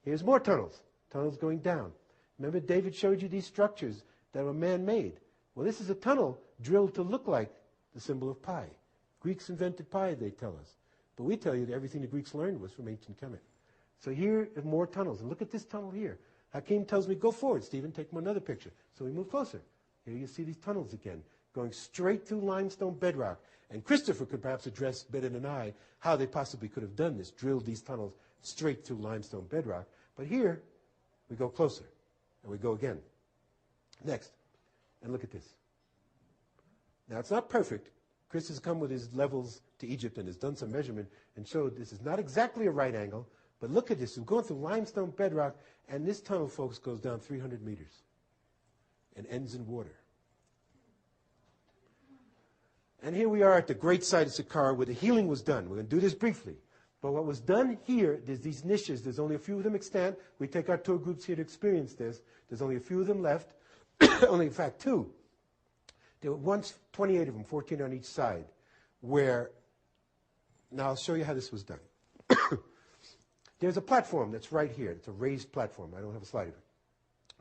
Speaker 2: Here's more tunnels. Tunnels going down. Remember, David showed you these structures that were man-made. Well, this is a tunnel drilled to look like the symbol of pi. Greeks invented pi, they tell us. But we tell you that everything the Greeks learned was from ancient Kemet. So here are more tunnels. And look at this tunnel here. Hakim tells me, go forward, Stephen, take another picture. So we move closer. Here you see these tunnels again, going straight through limestone bedrock. And Christopher could perhaps address better than I how they possibly could have done this, drilled these tunnels straight through limestone bedrock. But here, we go closer, and we go again. Next, and look at this. Now, it's not perfect. Chris has come with his levels to Egypt and has done some measurement and showed this is not exactly a right angle, but look at this. We're going through limestone bedrock, and this tunnel, folks, goes down 300 meters and ends in water. And here we are at the great site of Saqqara where the healing was done. We're going to do this briefly. But what was done here, there's these niches. There's only a few of them extant. We take our tour groups here to experience this. There's only a few of them left. Only, in fact, 2. There were once 28 of them, 14 on each side, where, now I'll show you how this was done. There's a platform that's right here. It's a raised platform. I don't have a slide of it.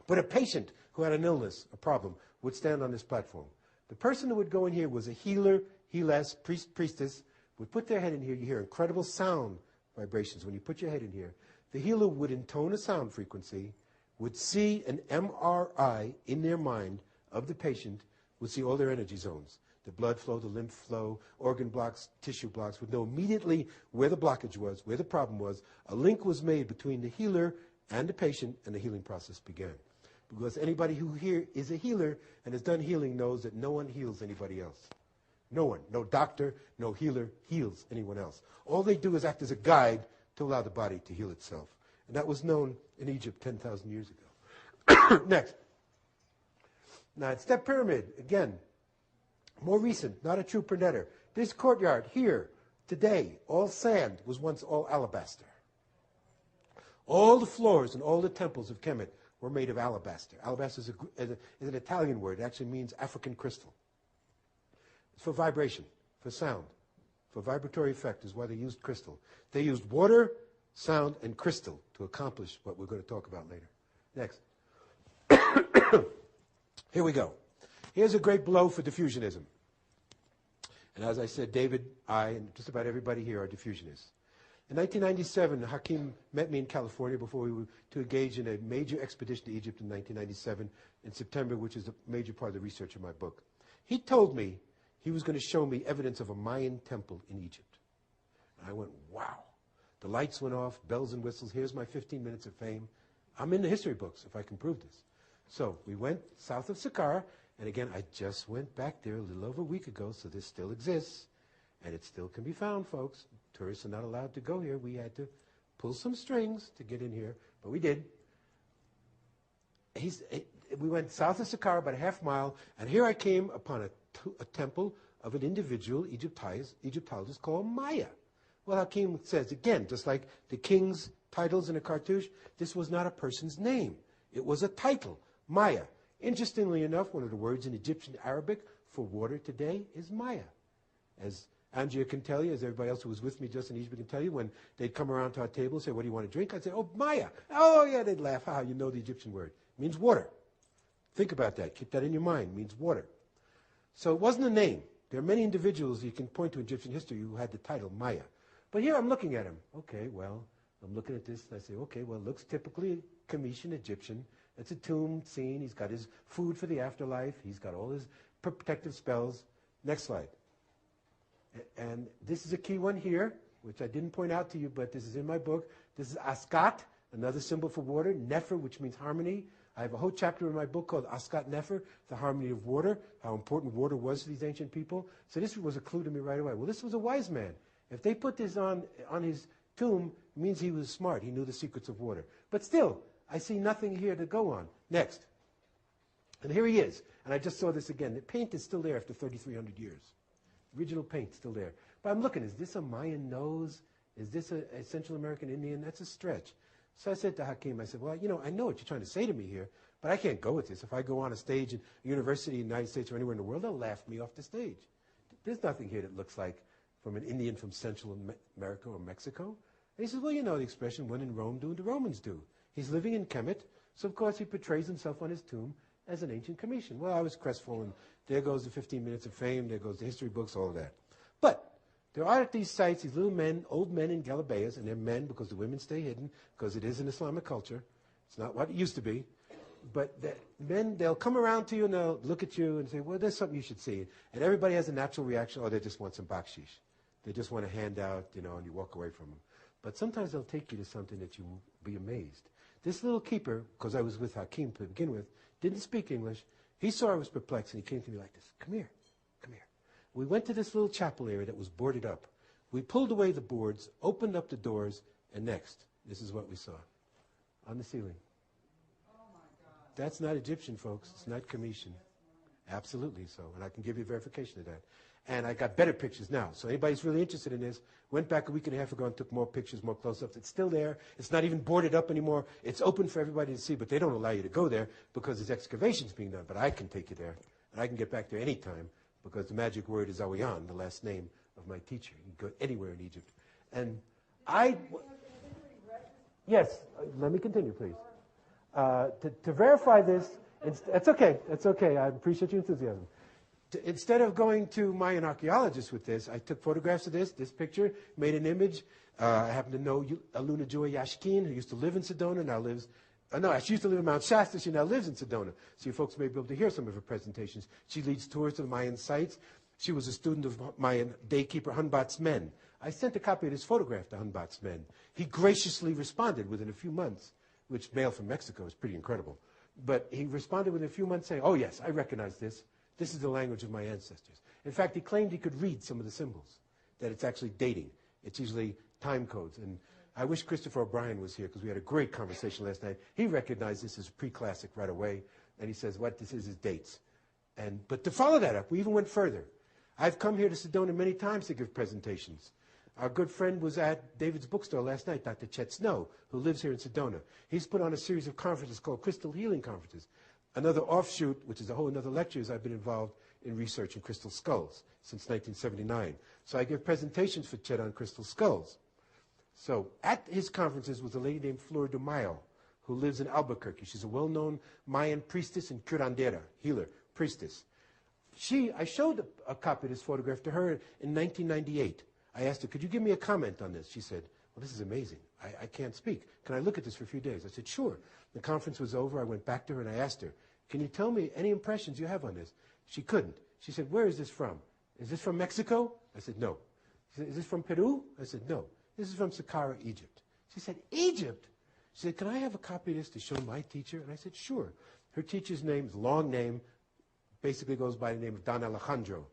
Speaker 2: But a patient who had an illness, a problem, would stand on this platform. The person who would go in here was a healer, healess, priestess, would put their head in here. You hear incredible sound vibrations when you put your head in here. The healer would intone a sound frequency, would see an MRI in their mind of the patient, would see all their energy zones, the blood flow, the lymph flow, organ blocks, tissue blocks, would know immediately where the blockage was, where the problem was. A link was made between the healer and the patient, and the healing process began. Because anybody who here is a healer and has done healing knows that no one heals anybody else. No one, no doctor, no healer heals anyone else. All they do is act as a guide to allow the body to heal itself. And that was known in Egypt 10,000 years ago. Next. Now, at Step Pyramid, again, more recent, not a true Pernetter. This courtyard here, today, all sand, was once all alabaster. All the floors and all the temples of Kemet were made of alabaster. Alabaster is an Italian word. It actually means African crystal. It's for vibration, for sound, for vibratory effect is why they used crystal. They used water, sound, and crystal to accomplish what we're going to talk about later. Next. Here we go. Here's a great blow for diffusionism. And as I said, David, I, and just about everybody here are diffusionists. In 1997, Hakim met me in California before we were to engage in a major expedition to Egypt in 1997 in September, which is a major part of the research of my book. He told me he was going to show me evidence of a Mayan temple in Egypt. And I went, wow. The lights went off, bells and whistles. Here's my 15 minutes of fame. I'm in the history books if I can prove this. So we went south of Saqqara, and again, I just went back there a little over a week ago, so this still exists, and it still can be found, folks. Tourists are not allowed to go here. We had to pull some strings to get in here, but we did. We went south of Saqqara about a half mile, and here I came upon a temple of an individual Egyptologist called Maya. Well, Hakim says, again, just like the king's titles in a cartouche, this was not a person's name. It was a title, Maya. Interestingly enough, one of the words in Egyptian Arabic for water today is Maya. As Andrea can tell you, as everybody else who was with me just in Egypt can tell you, when they'd come around to our table and say, what do you want to drink? I'd say, oh, Maya. Oh, yeah, they'd laugh. Ah, you know the Egyptian word. It means water. Think about that. Keep that in your mind. It means water. So it wasn't a name. There are many individuals you can point to in Egyptian history who had the title Maya. But here I'm looking at him. Okay, well, I'm looking at this and I say, okay, well, it looks typically Comitian Egyptian. It's a tomb scene. He's got his food for the afterlife. He's got all his protective spells. Next slide. And this is a key one here, which I didn't point out to you, but this is in my book. This is Askat, another symbol for water. Nefer, which means harmony. I have a whole chapter in my book called Askat Nefer, The Harmony of Water, how important water was to these ancient people. So this was a clue to me right away. Well, this was a wise man. If they put this on his tomb, it means he was smart. He knew the secrets of water. But still, I see nothing here to go on. Next. And here he is. And I just saw this again. The paint is still there after 3,300 years. Original paint still there. But I'm looking, is this a Mayan nose? Is this a Central American Indian? That's a stretch. So I said to Hakim, I said, well, I know what you're trying to say to me here, but I can't go with this. If I go on a stage in a university in the United States or anywhere in the world, they'll laugh me off the stage. There's nothing here that looks like from an Indian from Central America or Mexico. And he says, well, you know the expression, when in Rome, do what the Romans do. He's living in Kemet, so of course he portrays himself on his tomb as an ancient Cometian. Well, I was crestfallen. There goes the 15 minutes of fame, there goes the history books, all of that. But there are at these sites these little men, old men in galabeas, and they're men because the women stay hidden, because it is an Islamic culture. It's not what it used to be. But the men, they'll come around to you and they'll look at you and say, well, there's something you should see. And everybody has a natural reaction, they just want some bakshish. They just want a handout, and you walk away from them. But sometimes they'll take you to something that you will be amazed. This little keeper, because I was with Hakim to begin with, didn't speak English. He saw I was perplexed, and he came to me like this, come here, come here. We went to this little chapel area that was boarded up. We pulled away the boards, opened up the doors, and next, this is what we saw on the ceiling.
Speaker 3: Oh my God.
Speaker 2: That's not Egyptian, folks. It's not Cometian. Absolutely so, and I can give you verification of that. And I got better pictures now. So anybody who's really interested in this, went back a week and a half ago and took more pictures, more close-ups. It's still there. It's not even boarded up anymore. It's open for everybody to see, but they don't allow you to go there because there's excavations being done. But I can take you there, and I can get back there anytime because the magic word is Awiyan, the last name of my teacher. You can go anywhere in Egypt. And yes, let me continue, please. To verify this, it's okay. It's okay. I appreciate your enthusiasm. Instead of going to Mayan archaeologists with this, I took photographs of this picture, made an image. I happen to know Aluna Joy Yashkin, who used to live in Sedona, now lives, she used to live in Mount Shasta, she now lives in Sedona. So you folks may be able to hear some of her presentations. She leads tours to the Mayan sites. She was a student of Mayan daykeeper Hunbat's men. I sent a copy of this photograph to Hunbat's men. He graciously responded within a few months, which mail from Mexico is pretty incredible. But he responded within a few months saying, oh yes, I recognize this. This is the language of my ancestors. In fact, he claimed he could read some of the symbols, that it's actually dating. It's usually time codes. And I wish Christopher O'Brien was here because we had a great conversation last night. He recognized this as pre-classic right away. And he says, what this is dates. But to follow that up, we even went further. I've come here to Sedona many times to give presentations. Our good friend was at David's bookstore last night, Dr. Chet Snow, who lives here in Sedona. He's put on a series of conferences called Crystal Healing Conferences. Another offshoot, which is a whole another lecture, is I've been involved in research in crystal skulls since 1979. So I give presentations for Chet on crystal skulls. So at his conferences was a lady named Flor de Mayo, who lives in Albuquerque. She's a well-known Mayan priestess and curandera, healer, priestess. I showed a copy of this photograph to her in 1998. I asked her, could you give me a comment on this? She said, well, this is amazing. I can't speak. Can I look at this for a few days? I said, sure. The conference was over. I went back to her and I asked her, can you tell me any impressions you have on this? She couldn't. She said, where is this from? Is this from Mexico? I said, no. She said, is this from Peru? I said, no. This is from Saqqara, Egypt. She said, Egypt? She said, can I have a copy of this to show my teacher? And I said, sure. Her teacher's name is long name, basically goes by the name of Don Alejandro.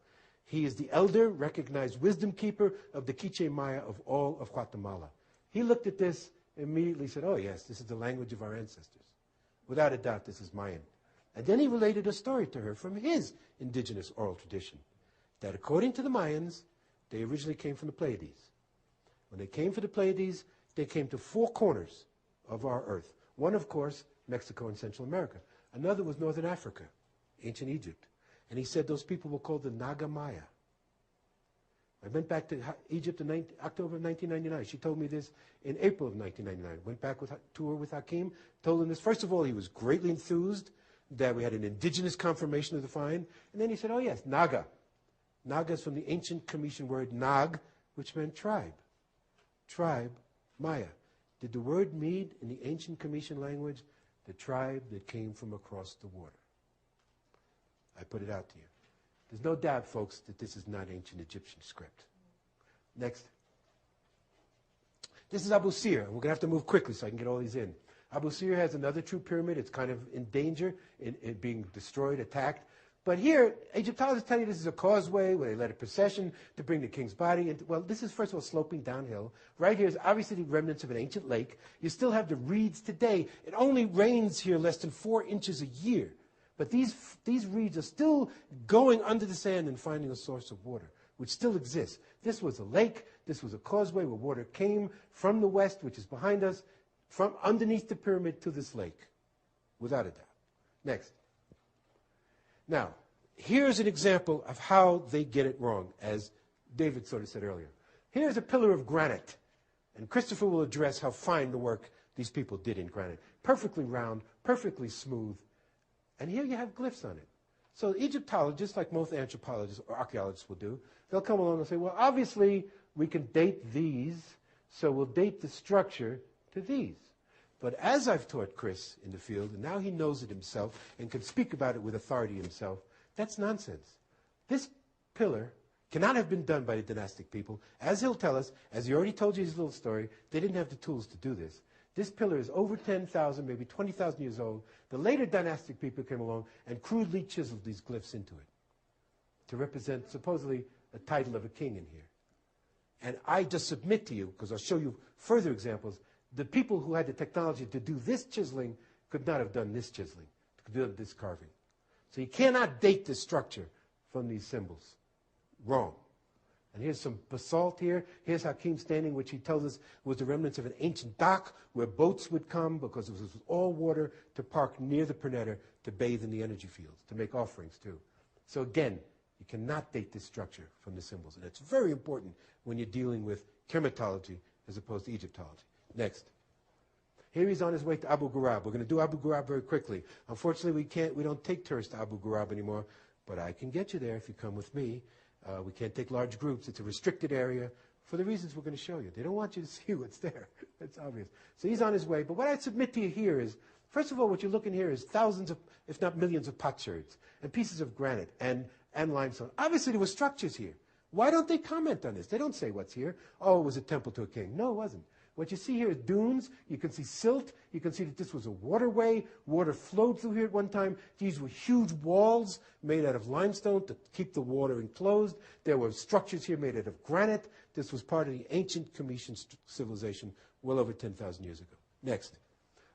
Speaker 2: He is the elder, recognized wisdom keeper of the Quiche Maya of all of Guatemala. He looked at this, immediately said, oh yes, this is the language of our ancestors. Without a doubt, this is Mayan. And then he related a story to her from his indigenous oral tradition, that according to the Mayans, they originally came from the Pleiades. When they came for the Pleiades, they came to four corners of our earth. One, of course, Mexico and Central America. Another was Northern Africa, ancient Egypt. And he said those people were called the Naga Maya. I went back to Egypt in October of 1999. She told me this in April of 1999. Went back with tour with Hakim, told him this. First of all, he was greatly enthused that we had an indigenous confirmation of the find. And then he said, oh yes, Naga. Naga is from the ancient Cometian word Nag, which meant tribe. Tribe, Maya. Did the word mean in the ancient Cometian language the tribe that came from across the water? I put it out to you. There's no doubt, folks, that this is not ancient Egyptian script. Next. This is Abu Sir. We're going to have to move quickly so I can get all these in. Abu Sir has another true pyramid. It's kind of in danger, in being destroyed, attacked. But here, Egyptologists tell you this is a causeway where they led a procession to bring the king's body. Well, this is, first of all, sloping downhill. Right here is obviously the remnants of an ancient lake. You still have the reeds today. It only rains here less than 4 inches a year. But these reeds are still going under the sand and finding a source of water, which still exists. This was a lake. This was a causeway where water came from the west, which is behind us, from underneath the pyramid to this lake, without a doubt. Next. Now, here's an example of how they get it wrong, as David sort of said earlier. Here's a pillar of granite, and Christopher will address how fine the work these people did in granite. Perfectly round, perfectly smooth, and here you have glyphs on it. So Egyptologists, like most anthropologists or archaeologists will do, they'll come along and say, well, obviously we can date these, so we'll date the structure to these. But as I've taught Chris in the field, and now he knows it himself and can speak about it with authority himself, that's nonsense. This pillar cannot have been done by the dynastic people. As he'll tell us, as he already told you his little story, they didn't have the tools to do this. This pillar is over 10,000, maybe 20,000 years old. The later dynastic people came along and crudely chiseled these glyphs into it to represent supposedly a title of a king in here. And I just submit to you, because I'll show you further examples, the people who had the technology to do this chiseling could not have done this chiseling, could do this carving. So you cannot date this structure from these symbols. Wrong. And here's some basalt here. Here's Hakim standing, which he tells us was the remnants of an ancient dock where boats would come because it was all water to park near the Pernetter to bathe in the energy fields, to make offerings too. So again, you cannot date this structure from the symbols. And it's very important when you're dealing with chematology as opposed to Egyptology. Next. Here he's on his way to Abu Ghurab. We're going to do Abu Ghurab very quickly. Unfortunately, we don't take tourists to Abu Ghurab anymore, but I can get you there if you come with me. We can't take large groups. It's a restricted area for the reasons we're going to show you. They don't want you to see what's there. It's obvious. So he's on his way. But what I submit to you here is, first of all, what you're looking here is thousands of, if not millions of potsherds and pieces of granite and limestone. Obviously, there were structures here. Why don't they comment on this? They don't say what's here. Oh, it was a temple to a king. No, it wasn't. What you see here is dunes. You can see silt. You can see that this was a waterway. Water flowed through here at one time. These were huge walls made out of limestone to keep the water enclosed. There were structures here made out of granite. This was part of the ancient Comitian civilization well over 10,000 years ago. Next.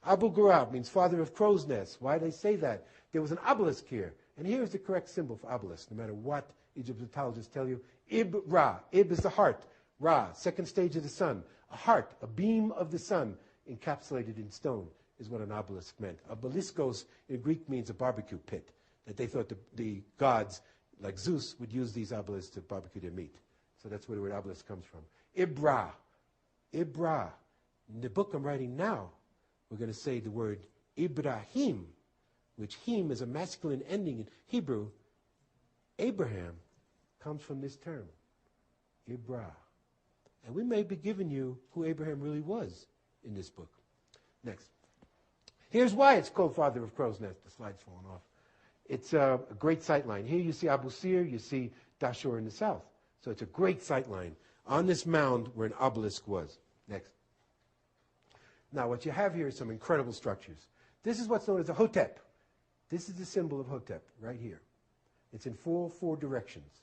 Speaker 2: Abu Ghurab means father of crow's nest. Why do they say that? There was an obelisk here. And here is the correct symbol for obelisk, no matter what Egyptologists tell you. Ib-Ra. Ib is the heart. Ra, second stage of the sun. A heart, a beam of the sun encapsulated in stone is what an obelisk meant. Obeliskos in Greek means a barbecue pit, that they thought the gods, like Zeus, would use these obelisks to barbecue their meat. So that's where the word obelisk comes from. Ibra. Ibra. In the book I'm writing now, we're going to say the word Ibrahim, which him is a masculine ending in Hebrew. Abraham comes from this term, Ibra. And we may be giving you who Abraham really was in this book. Next. Here's why it's called Father of Crow's Nest. The slide's falling off. It's a great sight line. Here you see Abu Sir, you see Dashur in the south. So it's a great sight line on this mound where an obelisk was. Next. Now what you have here is some incredible structures. This is what's known as a Hotep. This is the symbol of Hotep right here. It's in four directions.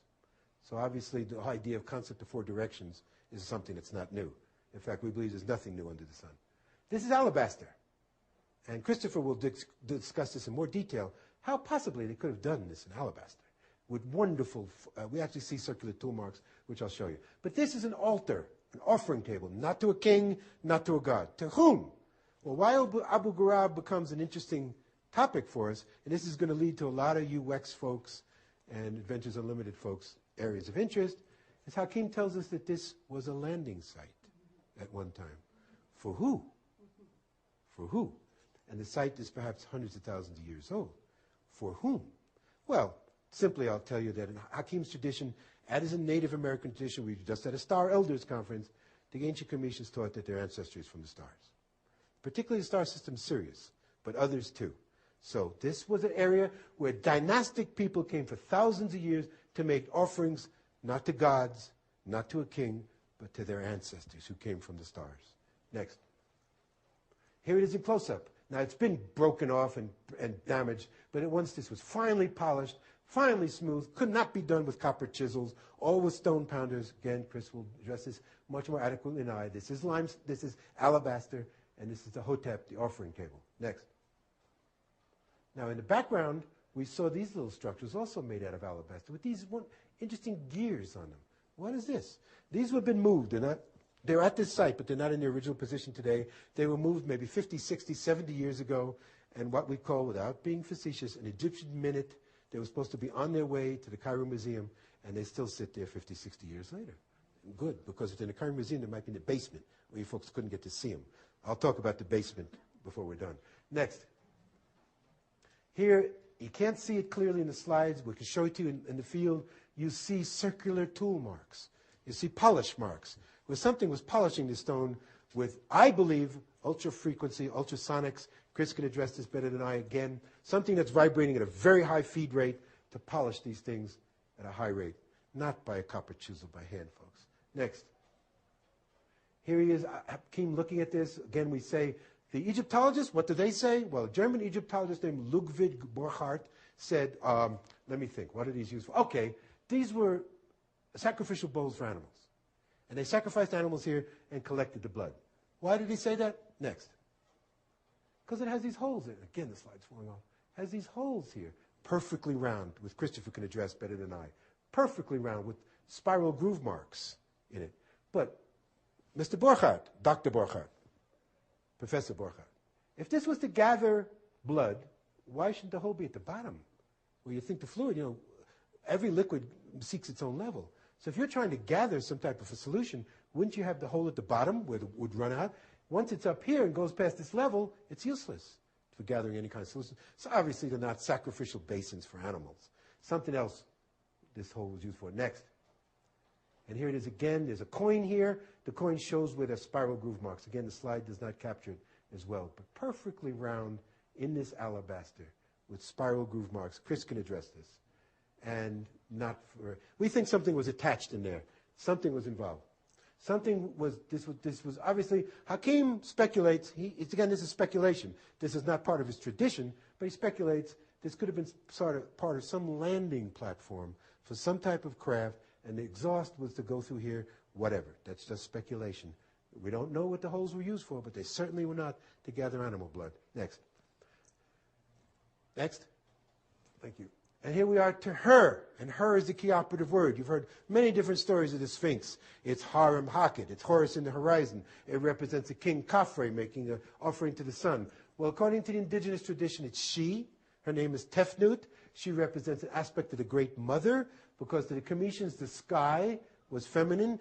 Speaker 2: So obviously the idea of concept of 4 directions is something that's not new. In fact, we believe there's nothing new under the sun. This is alabaster. And Christopher will discuss this in more detail, how possibly they could have done this in alabaster with wonderful, we actually see circular tool marks, which I'll show you. But this is an altar, an offering table, not to a king, not to a god. To whom? Well, why Abu Ghurab becomes an interesting topic for us, and this is going to lead to a lot of UX folks and Adventures Unlimited folks' areas of interest, is Hakim tells us that this was a landing site at one time. For who? For who? And the site is perhaps hundreds of thousands of years old. For whom? Well, simply I'll tell you that in Hakim's tradition, as in Native American tradition, we just had a Star Elders conference, the ancient Comitians taught that their ancestry is from the stars. Particularly the star system Sirius, but others too. So this was an area where dynastic people came for thousands of years to make offerings, not to gods, not to a king, but to their ancestors who came from the stars. Next. Here it is in close-up. Now, it's been broken off and damaged, but once this was finally polished, finally smooth, could not be done with copper chisels, all with stone pounders. Again, Chris will address this much more adequately than I. This is this is alabaster, and this is the Hotep, the offering table. Next. Now, in the background, we saw these little structures also made out of alabaster with these interesting gears on them. What is this? These have been moved. They're at this site, but they're not in their original position today. They were moved maybe 50, 60, 70 years ago, and what we call, without being facetious, an Egyptian minute. They were supposed to be on their way to the Cairo Museum, and they still sit there 50, 60 years later. Good, because if they're in the Cairo Museum, they might be in the basement, where you folks couldn't get to see them. I'll talk about the basement before we're done. Next. Here, you can't see it clearly in the slides. We can show it to you in the field. You see circular tool marks. You see polish marks, where something was polishing the stone with, I believe, ultra-frequency, ultrasonics. Chris can address this better than I again. Something that's vibrating at a very high feed rate to polish these things at a high rate. Not by a copper chisel, by hand, folks. Next. Here he is, Hakim, looking at this. Again, we say, the Egyptologists, what do they say? Well, a German Egyptologist named Ludwig Borchardt said, let me think, what are these used for? Okay, these were sacrificial bowls for animals. And they sacrificed animals here and collected the blood. Why did he say that? Next. Because it has these holes in it. Again, the slide's falling off. It has these holes here, perfectly round, which Christopher can address better than I. Perfectly round with spiral groove marks in it. But Mr. Borchardt, Dr. Borchardt, Professor Borchardt, if this was to gather blood, why shouldn't the hole be at the bottom? Where you think the fluid, every liquid seeks its own level. So if you're trying to gather some type of a solution, wouldn't you have the hole at the bottom where it would run out? Once it's up here and goes past this level, it's useless for gathering any kind of solution. So obviously they're not sacrificial basins for animals. Something else this hole was used for. Next. And here it is again. There's a coin here. The coin shows where the spiral groove marks. Again, the slide does not capture it as well. But perfectly round in this alabaster with spiral groove marks. Chris can address this. And not for... We think something was attached in there. Something was involved. Something was... This was obviously... Hakim speculates... Again, this is speculation. This is not part of his tradition. But he speculates this could have been sort of part of some landing platform for some type of craft. And the exhaust was to go through here, whatever. That's just speculation. We don't know what the holes were used for, but they certainly were not to gather animal blood. Next. Next. Thank you. And here we are to her. And her is the key operative word. You've heard many different stories of the Sphinx. It's Harem Haket. It's Horus in the horizon. It represents a king Khafre making an offering to the sun. Well, according to the indigenous tradition, it's she. Her name is Tefnut. She represents an aspect of the Great Mother, because to the Cometians, the sky was feminine.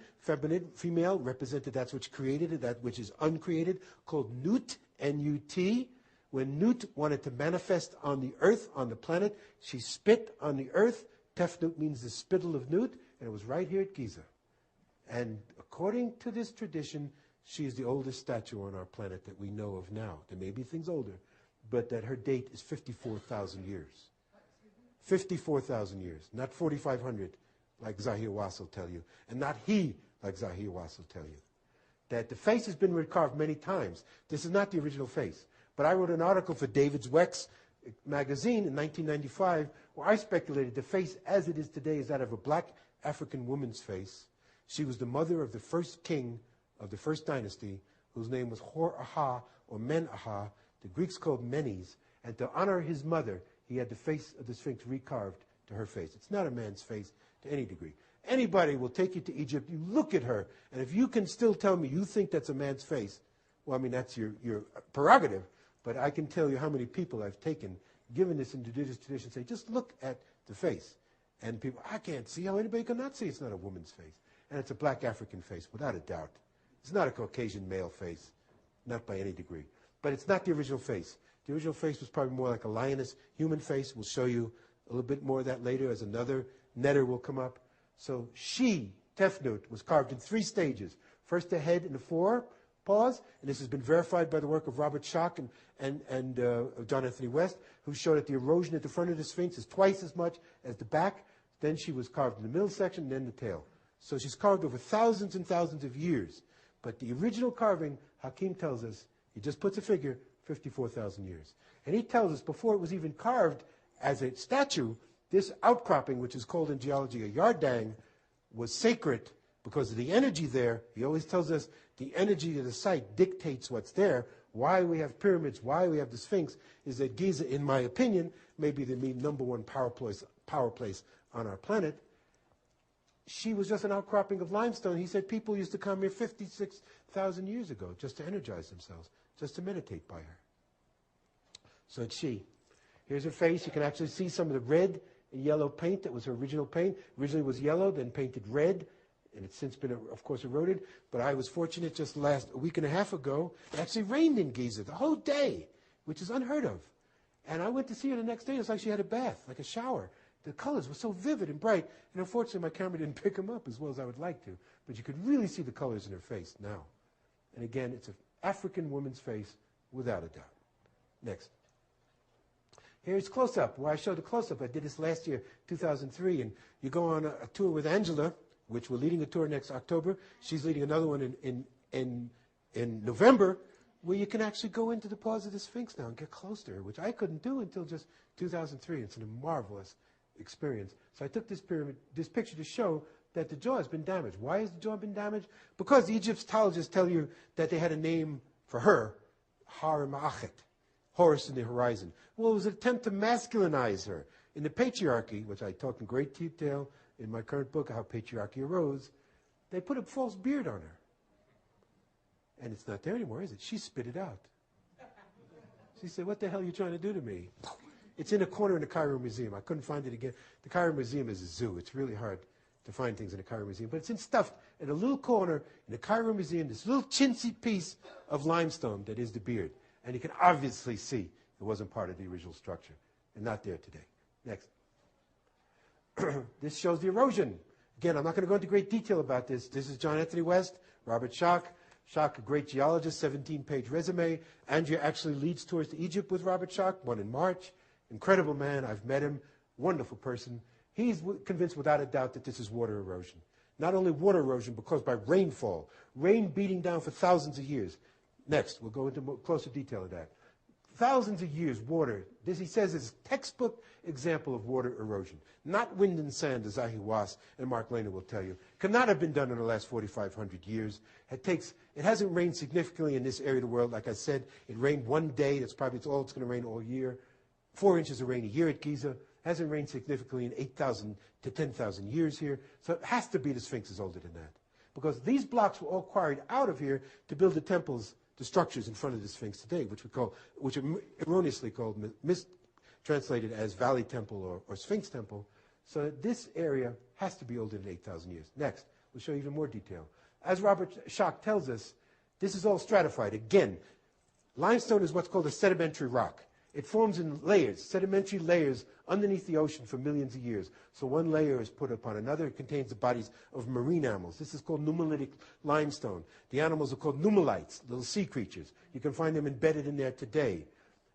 Speaker 2: Female, represented that which created it, that which is uncreated, called Nut, N-U-T. When Nut wanted to manifest on the earth, on the planet, she spit on the earth. Tefnut means the spittle of Nut, and it was right here at Giza. And according to this tradition, she is the oldest statue on our planet that we know of now. There may be things older, but that her date is 54,000 years. 54,000 years, not 4,500, like Zahir Was will tell you, and not he, like Zahir Was will tell you. That the face has been recarved many times. This is not the original face. But I wrote an article for David's Wex magazine in 1995 where I speculated the face as it is today is that of a black African woman's face. She was the mother of the first king of the first dynasty, whose name was Hor-Aha or Men-Aha. The Greeks called Menes. And to honor his mother, he had the face of the Sphinx recarved to her face. It's not a man's face to any degree. Anybody will take you to Egypt, you look at her, and if you can still tell me you think that's a man's face, well, I mean, that's your prerogative, but I can tell you how many people I've taken, given this indigenous tradition, say, just look at the face. And people, I can't see how anybody cannot see it's not a woman's face. And it's a black African face, without a doubt. It's not a Caucasian male face, not by any degree. But it's not the original face. The original face was probably more like a lioness human face. We'll show you a little bit more of that later as another netter will come up. So she, Tefnut, was carved in 3 stages. First the head and the forepaws, and this has been verified by the work of Robert Schock and John Anthony West, who showed that the erosion at the front of the Sphinx is twice as much as the back. Then she was carved in the middle section, and then the tail. So she's carved over thousands and thousands of years. But the original carving, Hakim tells us, He just puts a figure, 54,000 years. And he tells us before it was even carved as a statue, this outcropping, which is called in geology a yardang, was sacred because of the energy there. He always tells us the energy of the site dictates what's there. Why we have pyramids, why we have the Sphinx, is that Giza, in my opinion, may be the number one power place on our planet. She was just an outcropping of limestone. He said people used to come here 56,000 years ago just to energize themselves, just to meditate by her. So it's she. Here's her face. You can actually see some of the red and yellow paint that was her original paint. Originally it was yellow, then painted red, and it's since been, of course, eroded. But I was fortunate just a week and a half ago, it actually rained in Giza the whole day, which is unheard of. And I went to see her the next day. It was like she had a bath, like a shower. The colors were so vivid and bright. And unfortunately, my camera didn't pick them up as well as I would like to. But you could really see the colors in her face now. And again, it's an African woman's face, without a doubt. Next. Here's close-up, where I showed the close-up. I did this last year, 2003. And you go on a tour with Angela, which we're leading a tour next October. She's leading another one in November, where you can actually go into the paws of the Sphinx now and get close to her, which I couldn't do until just 2003. It's a marvelous experience. So I took this picture to show that the jaw has been damaged. Why has the jaw been damaged? Because the Egyptologists tell you that they had a name for her, Har Ma'achet, Horus in the horizon. Well, it was an attempt to masculinize her. In the patriarchy, which I talk in great detail in my current book, How Patriarchy Arose, they put a false beard on her. And it's not there anymore, is it? She spit it out. She said, "What the hell are you trying to do to me?" It's in a corner in the Cairo Museum. I couldn't find it again. The Cairo Museum is a zoo. It's really hard to find things in the Cairo Museum. But it's stuffed in a little corner in the Cairo Museum, this little chintzy piece of limestone that is the beard. And you can obviously see it wasn't part of the original structure. And not there today. Next. This shows the erosion. Again, I'm not going to go into great detail about this. This is John Anthony West, Robert Schoch. Schoch, a great geologist, 17-page resume. Andrea actually leads tours to Egypt with Robert Schoch, one in March. Incredible man. I've met him. Wonderful person. He's convinced without a doubt that this is water erosion. Not only water erosion, but caused by rainfall. Rain beating down for thousands of years. Next, we'll go into closer detail of that. Thousands of years, water. This, he says, is a textbook example of water erosion. Not wind and sand, as Zahi Was and Mark Lehner will tell you. Could not have been done in the last 4,500 years. It hasn't rained significantly in this area of the world. Like I said, it rained one day. That's probably all it's going to rain all year. 4 inches of rain a year at Giza. Hasn't rained significantly in 8,000 to 10,000 years here. So it has to be the Sphinx is older than that. Because these blocks were all quarried out of here to build the temples, the structures in front of the Sphinx today, which are erroneously called, mistranslated as Valley Temple or Sphinx Temple. So this area has to be older than 8,000 years. Next, we'll show you even more detail. As Robert Schoch tells us, this is all stratified. Again, limestone is what's called a sedimentary rock. It forms in layers, sedimentary layers, underneath the ocean for millions of years. So one layer is put upon another. It contains the bodies of marine animals. This is called nummulitic limestone. The animals are called nummelites, little sea creatures. You can find them embedded in there today.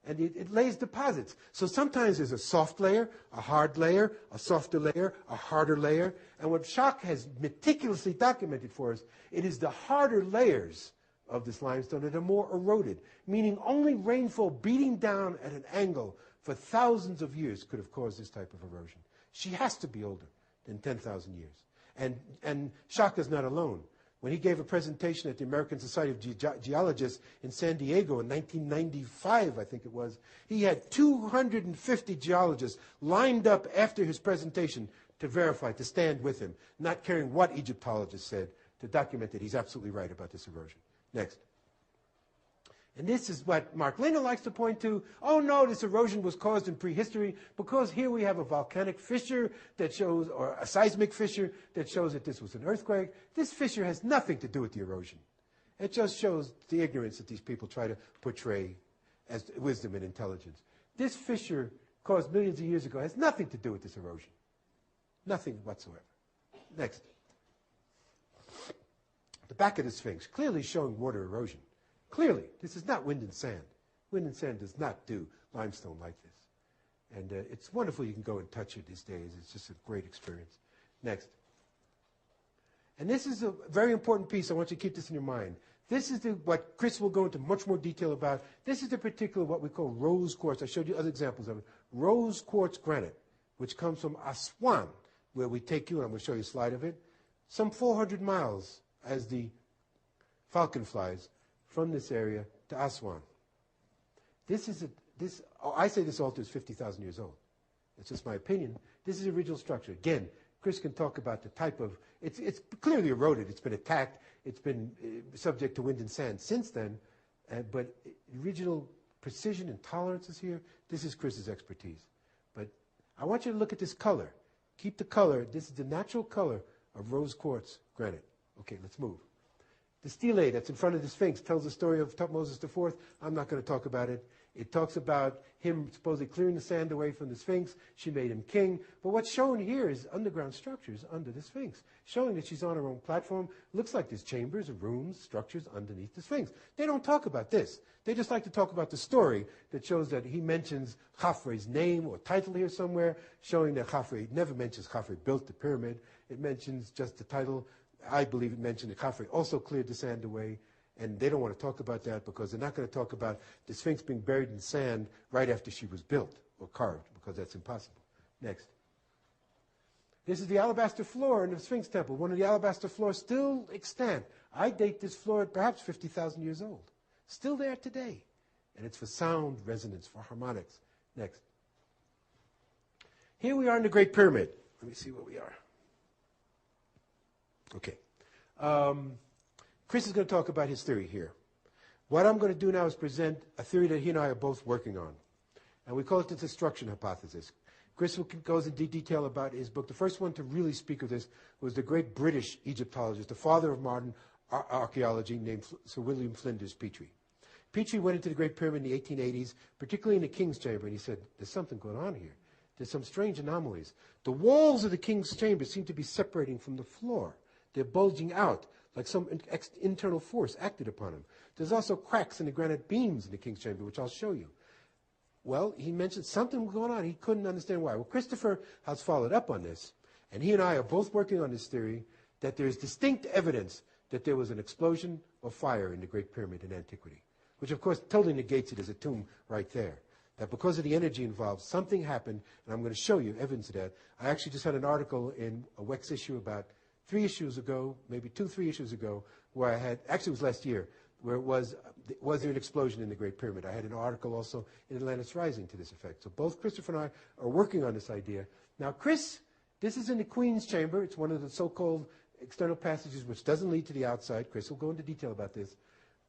Speaker 2: And it lays deposits. So sometimes there's a soft layer, a hard layer, a softer layer, a harder layer. And what Schoch has meticulously documented for us, it is the harder layers of this limestone that are more eroded, meaning only rainfall beating down at an angle for thousands of years could have caused this type of erosion. She has to be older than 10,000 years. And Schoch is not alone. When he gave a presentation at the American Society of Geologists in San Diego in 1995, I think it was, he had 250 geologists lined up after his presentation to verify, to stand with him, not caring what Egyptologists said, to document that he's absolutely right about this erosion. Next. And this is what Mark Lehner likes to point to. Oh no, this erosion was caused in prehistory because here we have a volcanic fissure that shows, or a seismic fissure that shows that this was an earthquake. This fissure has nothing to do with the erosion. It just shows the ignorance that these people try to portray as wisdom and intelligence. This fissure caused millions of years ago has nothing to do with this erosion. Nothing whatsoever. Next. The back of the Sphinx, clearly showing water erosion. Clearly, this is not wind and sand. Wind and sand does not do limestone like this. And it's wonderful you can go and touch it these days. It's just a great experience. Next. And this is a very important piece. I want you to keep this in your mind. This is what Chris will go into much more detail about. This is the particular what we call rose quartz. I showed you other examples of it. Rose quartz granite, which comes from Aswan, where we take you, and I'm going to show you a slide of it, some 400 miles as the falcon flies from this area to Aswan. I say this altar is 50,000 years old. That's just my opinion. This is the original structure. Again, Chris can talk about the type of, it's clearly eroded. It's been attacked. It's been subject to wind and sand since then. But original precision and tolerance is here. This is Chris's expertise. But I want you to look at this color. Keep the color. This is the natural color of rose quartz granite. Okay, let's move. The stele that's in front of the Sphinx tells the story of Tutmosis IV. I'm not going to talk about it. It talks about him supposedly clearing the sand away from the Sphinx. She made him king. But what's shown here is underground structures under the Sphinx, showing that she's on her own platform. Looks like there's chambers or rooms, structures underneath the Sphinx. They don't talk about this. They just like to talk about the story that shows that he mentions Khafre's name or title here somewhere, showing that Khafre never mentions Khafre built the pyramid. It mentions just the title. I believe it mentioned that Khafre also cleared the sand away. And they don't want to talk about that because they're not going to talk about the Sphinx being buried in sand right after she was built or carved, because that's impossible. Next. This is the alabaster floor in the Sphinx temple. One of the alabaster floors still extant. I date this floor at perhaps 50,000 years old. Still there today. And it's for sound resonance, for harmonics. Next. Here we are in the Great Pyramid. Let me see where we are. Okay. Chris is going to talk about his theory here. What I'm going to do now is present a theory that he and I are both working on. And we call it the destruction hypothesis. Chris goes into detail about his book. The first one to really speak of this was the great British Egyptologist, the father of modern archaeology, named Sir William Flinders Petrie. Petrie went into the Great Pyramid in the 1880s, particularly in the King's Chamber, and he said, there's something going on here. There's some strange anomalies. The walls of the King's Chamber seem to be separating from the floor. They're bulging out, like some internal force acted upon him. There's also cracks in the granite beams in the King's Chamber, which I'll show you. Well, he mentioned something going on. He couldn't understand why. Well, Christopher has followed up on this, and he and I are both working on this theory that there is distinct evidence that there was an explosion or fire in the Great Pyramid in antiquity, which, of course, totally negates it as a tomb right there. That because of the energy involved, something happened, and I'm going to show you evidence of that. I actually just had an article in a WEX issue about 3 issues ago, maybe 2-3 issues ago, where I had, actually it was last year, where it was there an explosion in the Great Pyramid? I had an article also in Atlantis Rising to this effect. So both Christopher and I are working on this idea. Now, Chris, this is in the Queen's Chamber. It's one of the so-called external passages which doesn't lead to the outside. Chris will go into detail about this.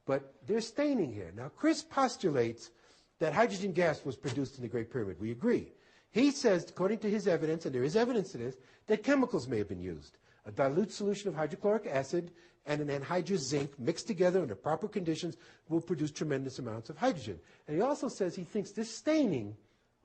Speaker 2: But there's staining here. Now, Chris postulates that hydrogen gas was produced in the Great Pyramid. We agree. He says, according to his evidence, and there is evidence to this, that chemicals may have been used. A dilute solution of hydrochloric acid and an anhydrous zinc mixed together under proper conditions will produce tremendous amounts of hydrogen. And he also says he thinks this staining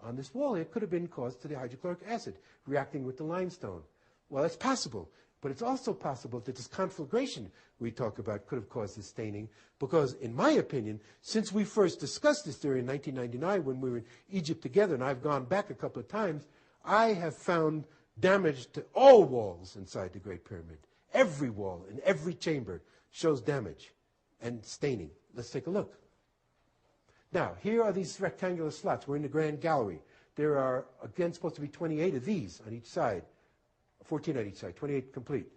Speaker 2: on this wall here could have been caused to the hydrochloric acid reacting with the limestone. Well, it's possible, but it's also possible that this conflagration we talk about could have caused this staining because, in my opinion, since we first discussed this theory in 1999 when we were in Egypt together, and I've gone back a couple of times, I have found damage to all walls inside the Great Pyramid. Every wall in every chamber shows damage and staining. Let's take a look. Now, here are these rectangular slots. We're in the Grand Gallery. There are, again, supposed to be 28 of these on each side, 14 on each side, 28 complete.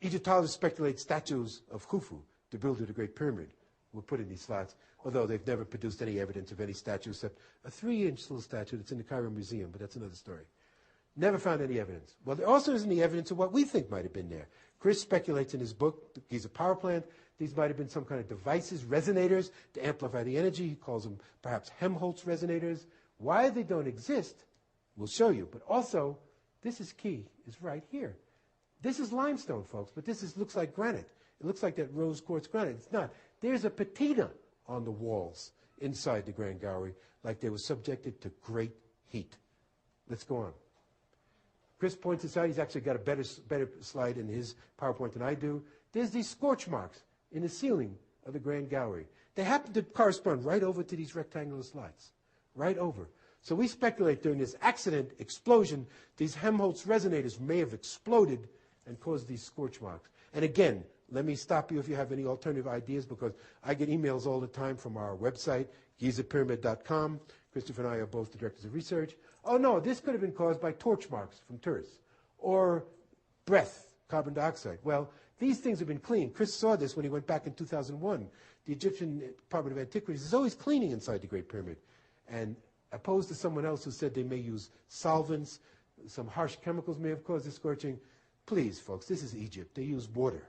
Speaker 2: Egyptologists speculate statues of Khufu, the builder of the Great Pyramid, were put in these slots, although they've never produced any evidence of any statue except a 3-inch little statue that's in the Cairo Museum, but that's another story. Never found any evidence. Well, there also isn't any evidence of what we think might have been there. Chris speculates in his book, the Giza power plant, these might have been some kind of devices, resonators, to amplify the energy. He calls them perhaps Helmholtz resonators. Why they don't exist, we'll show you. But also, this is key, is right here. This is limestone, folks, but this looks like granite. It looks like that rose quartz granite. It's not. There's a patina on the walls inside the Grand Gallery, like they were subjected to great heat. Let's go on. Chris points this out. He's actually got a better slide in his PowerPoint than I do. There's these scorch marks in the ceiling of the Grand Gallery. They happen to correspond right over to these rectangular slots, right over. So we speculate during this accident, explosion, these Helmholtz resonators may have exploded and caused these scorch marks. And again, let me stop you if you have any alternative ideas, because I get emails all the time from our website, gizapyramid.com. Christopher and I are both the directors of research. Oh no, this could have been caused by torch marks from tourists, or breath, carbon dioxide. Well, these things have been cleaned. Chris saw this when he went back in 2001. The Egyptian Department of Antiquities is always cleaning inside the Great Pyramid. And opposed to someone else who said they may use solvents, some harsh chemicals may have caused the scorching. Please, folks, this is Egypt. They use water.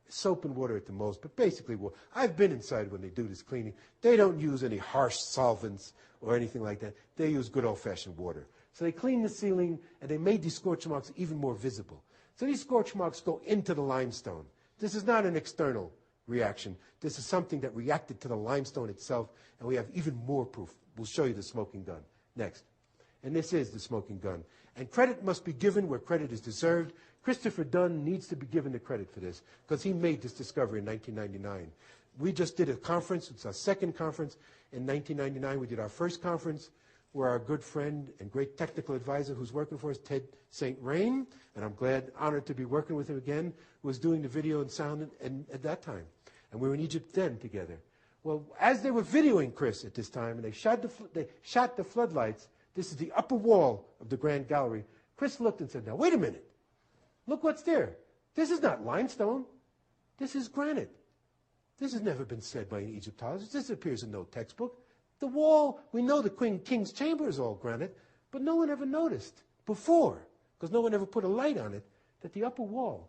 Speaker 2: Soap and water at the most, but basically water. I've been inside when they do this cleaning. They don't use any harsh solvents or anything like that. They use good old-fashioned water. So they clean the ceiling, and they made these scorch marks even more visible. So these scorch marks go into the limestone. This is not an external reaction. This is something that reacted to the limestone itself, and we have even more proof. We'll show you the smoking gun next. And this is the smoking gun. And credit must be given where credit is deserved. Christopher Dunn needs to be given the credit for this, because he made this discovery in 1999. We just did a conference. It's our second conference. In 1999, we did our first conference, where our good friend and great technical advisor who's working for us, Ted St. Rain, and I'm honored to be working with him again, was doing the video and sound at that time. And we were in Egypt then together. Well, as they were videoing Chris at this time, and they shot the floodlights, this is the upper wall of the Grand Gallery. Chris looked and said, now, wait a minute. Look what's there. This is not limestone. This is granite. This has never been said by an Egyptologist. This appears in no textbook. The wall, we know the King's Chamber is all granite, but no one ever noticed before, because no one ever put a light on it, that the upper wall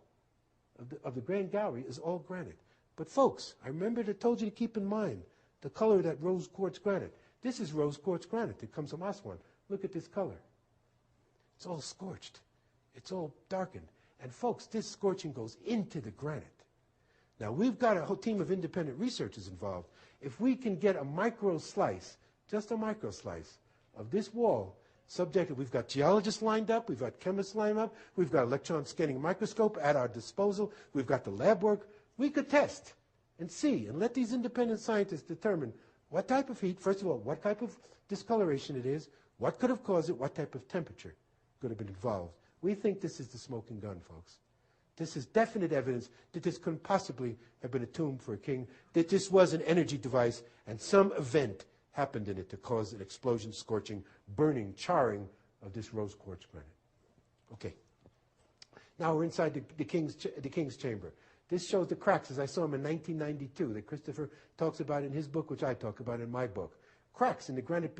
Speaker 2: of the Grand Gallery is all granite. But folks, I remember I told you to keep in mind the color of that rose quartz granite. This is rose quartz granite that comes from Aswan. Look at this color. It's all scorched. It's all darkened. And folks, this scorching goes into the granite. Now, we've got a whole team of independent researchers involved. If we can get a micro slice, just a micro slice, of this wall, subjected, we've got geologists lined up, we've got chemists lined up, we've got electron scanning microscope at our disposal, we've got the lab work, we could test and see and let these independent scientists determine what type of heat, first of all, what type of discoloration it is, what could have caused it, what type of temperature could have been involved. We think this is the smoking gun, folks. This is definite evidence that this couldn't possibly have been a tomb for a king, that this was an energy device, and some event happened in it to cause an explosion, scorching, burning, charring of this rose quartz granite. Okay. Now we're inside the king's chamber. This shows the cracks as I saw them in 1992 that Christopher talks about in his book, which I talk about in my book. Cracks in the granite,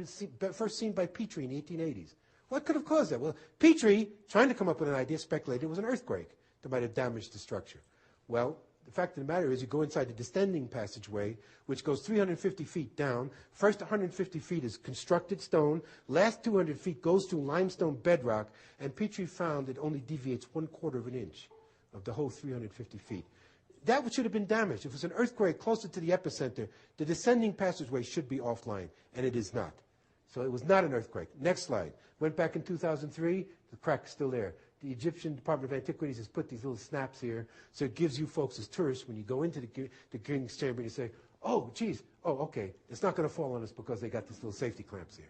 Speaker 2: first seen by Petrie in the 1880s. What could have caused that? Well, Petrie, trying to come up with an idea, speculated it was an earthquake that might have damaged the structure. Well, the fact of the matter is you go inside the descending passageway, which goes 350 feet down. First 150 feet is constructed stone. Last 200 feet goes through limestone bedrock, and Petrie found it only deviates 1/4 of an inch of the whole 350 feet. That should have been damaged. If it was an earthquake closer to the epicenter, the descending passageway should be offline, and it is not. So it was not an earthquake. Next slide. Went back in 2003, the crack is still there. The Egyptian Department of Antiquities has put these little snaps here, so it gives you folks as tourists, when you go into the King's Chamber, you say, oh, geez, oh, okay, it's not going to fall on us because they got these little safety clamps here.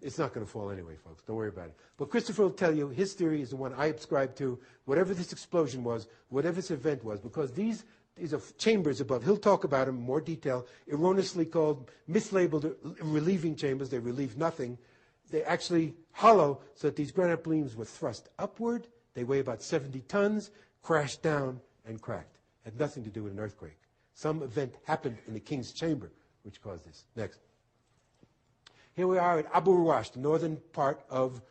Speaker 2: It's not going to fall anyway, folks. Don't worry about it. But Christopher will tell you his theory is the one I subscribe to, whatever this explosion was, whatever this event was, because these are chambers above. He'll talk about them in more detail, erroneously called, mislabeled relieving chambers. They relieve nothing. They actually hollow so that these granite beams were thrust upward. They weigh about 70 tons, crashed down, and cracked. Had nothing to do with an earthquake. Some event happened in the king's chamber which caused this. Next. Here we are at Abu Ruwash, the northern part of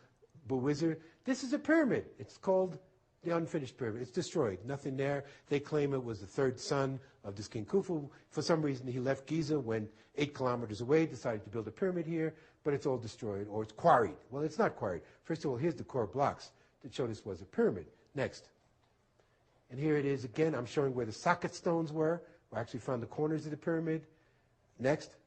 Speaker 2: Buwizir. This is a pyramid. It's called the unfinished pyramid. It's destroyed. Nothing there. They claim it was the third son of this King Khufu. For some reason, he left Giza, went 8 kilometers away, decided to build a pyramid here, but it's all destroyed, or it's quarried. Well, it's not quarried. First of all, here's the core blocks that show this was a pyramid. Next. And here it is again. I'm showing where the socket stones were. We actually found the corners of the pyramid. Next.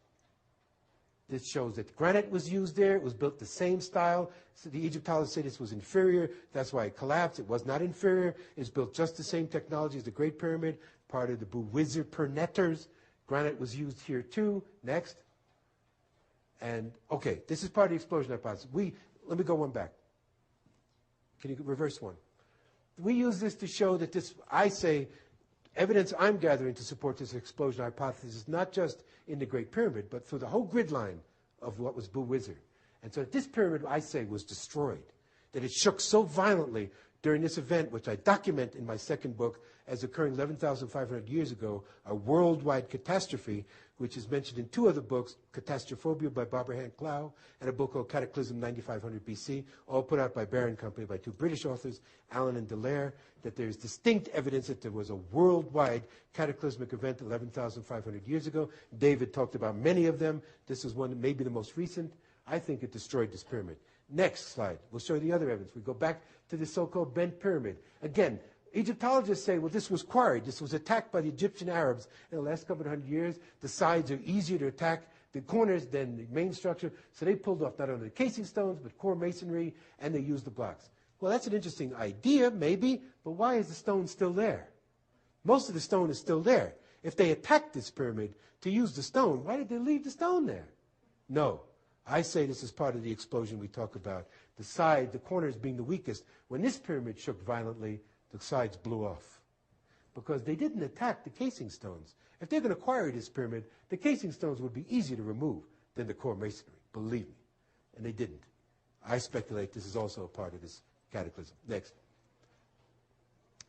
Speaker 2: This shows that granite was used there. It was built the same style. So the Egyptologists say this was inferior. That's why it collapsed. It was not inferior. It's built just the same technology as the Great Pyramid, part of the Buwizir Pernetters. Granite was used here too. Next. And, okay, this is part of the explosion hypothesis. Let me go one back. Can you reverse one? We use this to show that this, I say, evidence I'm gathering to support this explosion hypothesis is not just in the Great Pyramid, but through the whole grid line of what was Boo-Wizard. And so this pyramid, I say, was destroyed, that it shook so violently during this event, which I document in my second book as occurring 11,500 years ago, a worldwide catastrophe, which is mentioned in two other books, Catastrophobia by Barbara Hand Clow, and a book called Cataclysm 9500 BC, all put out by Barron Company by two British authors, Allen and Dallaire, that there is distinct evidence that there was a worldwide cataclysmic event 11,500 years ago. David talked about many of them. This is one that may be the most recent. I think it destroyed this pyramid. Next slide. We'll show you the other evidence. We go back to the so-called bent pyramid. Again, Egyptologists say, well, this was quarried. This was attacked by the Egyptian Arabs in the last couple of hundred years. The sides are easier to attack the corners than the main structure. So they pulled off not only the casing stones, but core masonry, and they used the blocks. Well, that's an interesting idea, maybe, but why is the stone still there? Most of the stone is still there. If they attacked this pyramid to use the stone, why did they leave the stone there? No. I say this is part of the explosion we talk about. The side, the corners being the weakest. When this pyramid shook violently, the sides blew off. Because they didn't attack the casing stones. If they're going to quarry this pyramid, the casing stones would be easier to remove than the core masonry, believe me. And they didn't. I speculate this is also a part of this cataclysm. Next.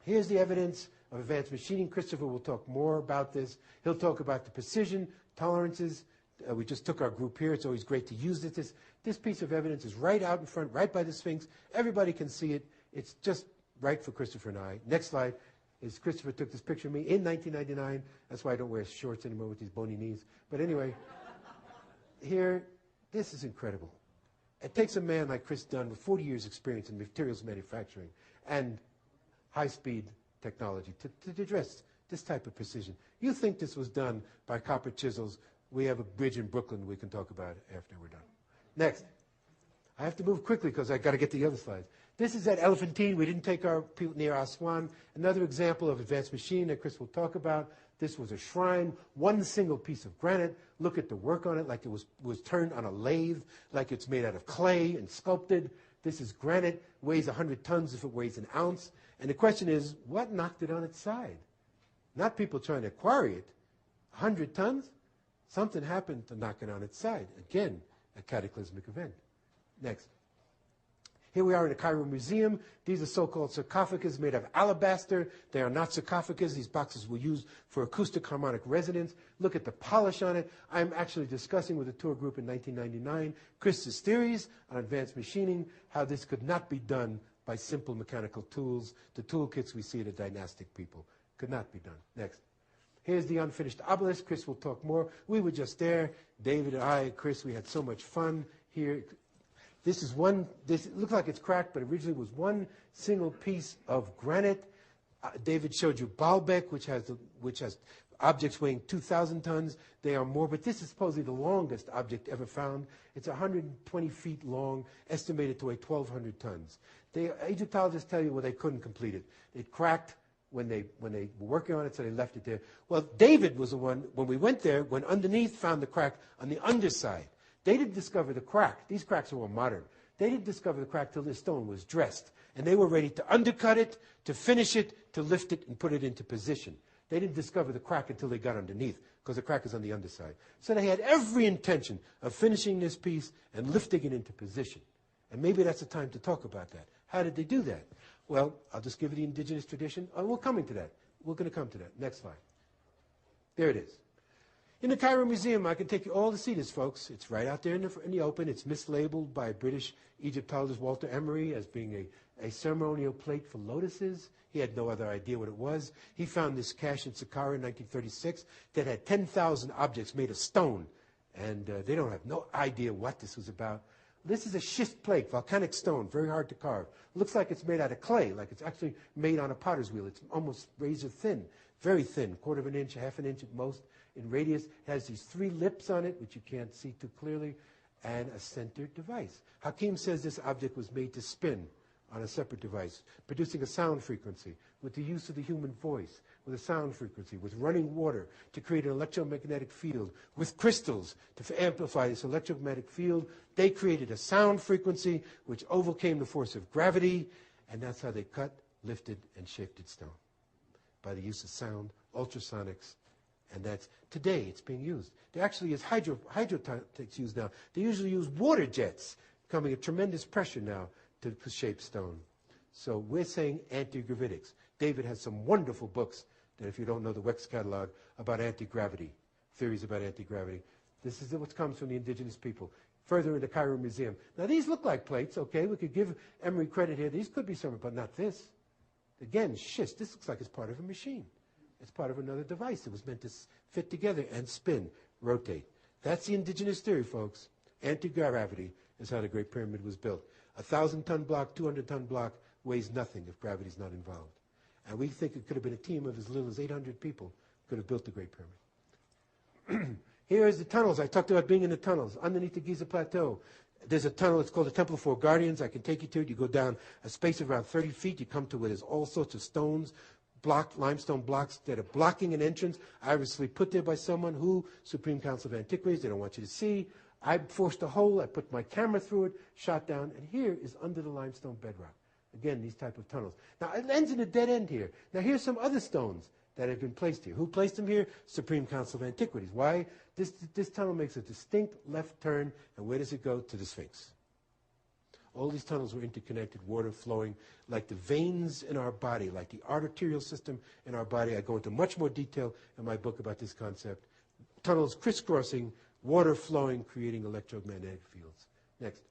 Speaker 2: Here's the evidence of advanced machining. Christopher will talk more about this. He'll talk about the precision, tolerances. We just took our group here. It's always great to use this. This piece of evidence is right out in front, right by the Sphinx. Everybody can see it. It's just right for Christopher and I. Next slide is Christopher took this picture of me in 1999. That's why I don't wear shorts anymore with these bony knees. But anyway, here, this is incredible. It takes a man like Chris Dunn with 40 years experience in materials manufacturing and high-speed technology to address this type of precision. You think this was done by copper chisels. We have a bridge in Brooklyn we can talk about after we're done. Next. I have to move quickly because I've got to get to the other slides. This is at Elephantine. We didn't take our people near Aswan. Another example of advanced machine that Chris will talk about. This was a shrine, one single piece of granite. Look at the work on it, like it was turned on a lathe, like it's made out of clay and sculpted. This is granite, weighs 100 tons if it weighs an ounce. And the question is, what knocked it on its side? Not people trying to quarry it. 100 tons? Something happened to knock it on its side. Again, a cataclysmic event. Next. Here we are in the Cairo Museum. These are so-called sarcophagus made of alabaster. They are not sarcophagus. These boxes were used for acoustic harmonic resonance. Look at the polish on it. I'm actually discussing with a tour group in 1999 Chris's theories on advanced machining, how this could not be done by simple mechanical tools. The toolkits we see at the dynastic people could not be done. Next. Here's the unfinished obelisk. Chris will talk more. We were just there. David and I, Chris, we had so much fun here. This is one, this looks like it's cracked, but originally was one single piece of granite. David showed you Baalbek, which has objects weighing 2,000 tons. They are more, but this is supposedly the longest object ever found. It's 120 feet long, estimated to weigh 1,200 tons. Egyptologists tell you, well, they couldn't complete it. It cracked when they were working on it, so they left it there. Well, David was the one, when we went there, when underneath found the crack on the underside. They didn't discover the crack. These cracks are all modern. They didn't discover the crack till this stone was dressed. And they were ready to undercut it, to finish it, to lift it, and put it into position. They didn't discover the crack until they got underneath, because the crack is on the underside. So they had every intention of finishing this piece and lifting it into position. And maybe that's the time to talk about that. How did they do that? Well, I'll just give you the indigenous tradition. Oh, we're coming to that. We're going to come to that. Next slide. There it is. In the Cairo Museum, I can take you all to see this, folks. It's right out there in the open. It's mislabeled by British Egyptologist Walter Emery as being a ceremonial plate for lotuses. He had no other idea what it was. He found this cache in Saqqara in 1936 that had 10,000 objects made of stone. And they don't have no idea what this was about. This is a schist plate, volcanic stone, very hard to carve. Looks like it's made out of clay, like it's actually made on a potter's wheel. It's almost razor thin, very thin, quarter of an inch, half an inch at most in radius. It has these 3 lips on it, which you can't see too clearly, and a centered device. Hakim says this object was made to spin on a separate device, producing a sound frequency with the use of the human voice, with a sound frequency, with running water to create an electromagnetic field, with crystals to amplify this electromagnetic field. They created a sound frequency which overcame the force of gravity, and that's how they cut lifted and shifted stone by the use of sound, ultrasonics, and that's, today it's being used. There actually is hydrotacs used now. They usually use water jets, coming at tremendous pressure now to shape stone. So we're saying anti-gravitics. David has some wonderful books that, if you don't know the Wex catalog, about anti-gravity, theories about anti-gravity. This is what comes from the indigenous people. Further in the Cairo Museum. Now these look like plates, okay? We could give Emery credit here. These could be something, but not this. Again, schist. This looks like it's part of a machine. It's part of another device. It was meant to fit together and spin, rotate. That's the indigenous theory, folks. Anti-gravity is how the Great Pyramid was built. A 1,000-ton block, 200-ton block weighs nothing if gravity's not involved. And we think it could have been a team of as little as 800 people could have built the Great Pyramid. Here's the tunnels. I talked about being in the tunnels underneath the Giza Plateau. There's a tunnel, it's called the Temple of Four Guardians. I can take you to it. You go down a space of around 30 feet. You come to where there's all sorts of stones, limestone blocks that are blocking an entrance, obviously put there by someone who, Supreme Council of Antiquities, they don't want you to see. I forced a hole, I put my camera through it, shot down, and here is under the limestone bedrock. Again, these type of tunnels. Now, it ends in a dead end here. Now, here's some other stones that have been placed here. Who placed them here? Supreme Council of Antiquities. Why? This tunnel makes a distinct left turn, and where does it go? To the Sphinx. All these tunnels were interconnected, water flowing like the veins in our body, like the arterial system in our body. I go into much more detail in my book about this concept. Tunnels crisscrossing, water flowing, creating electromagnetic fields. Next.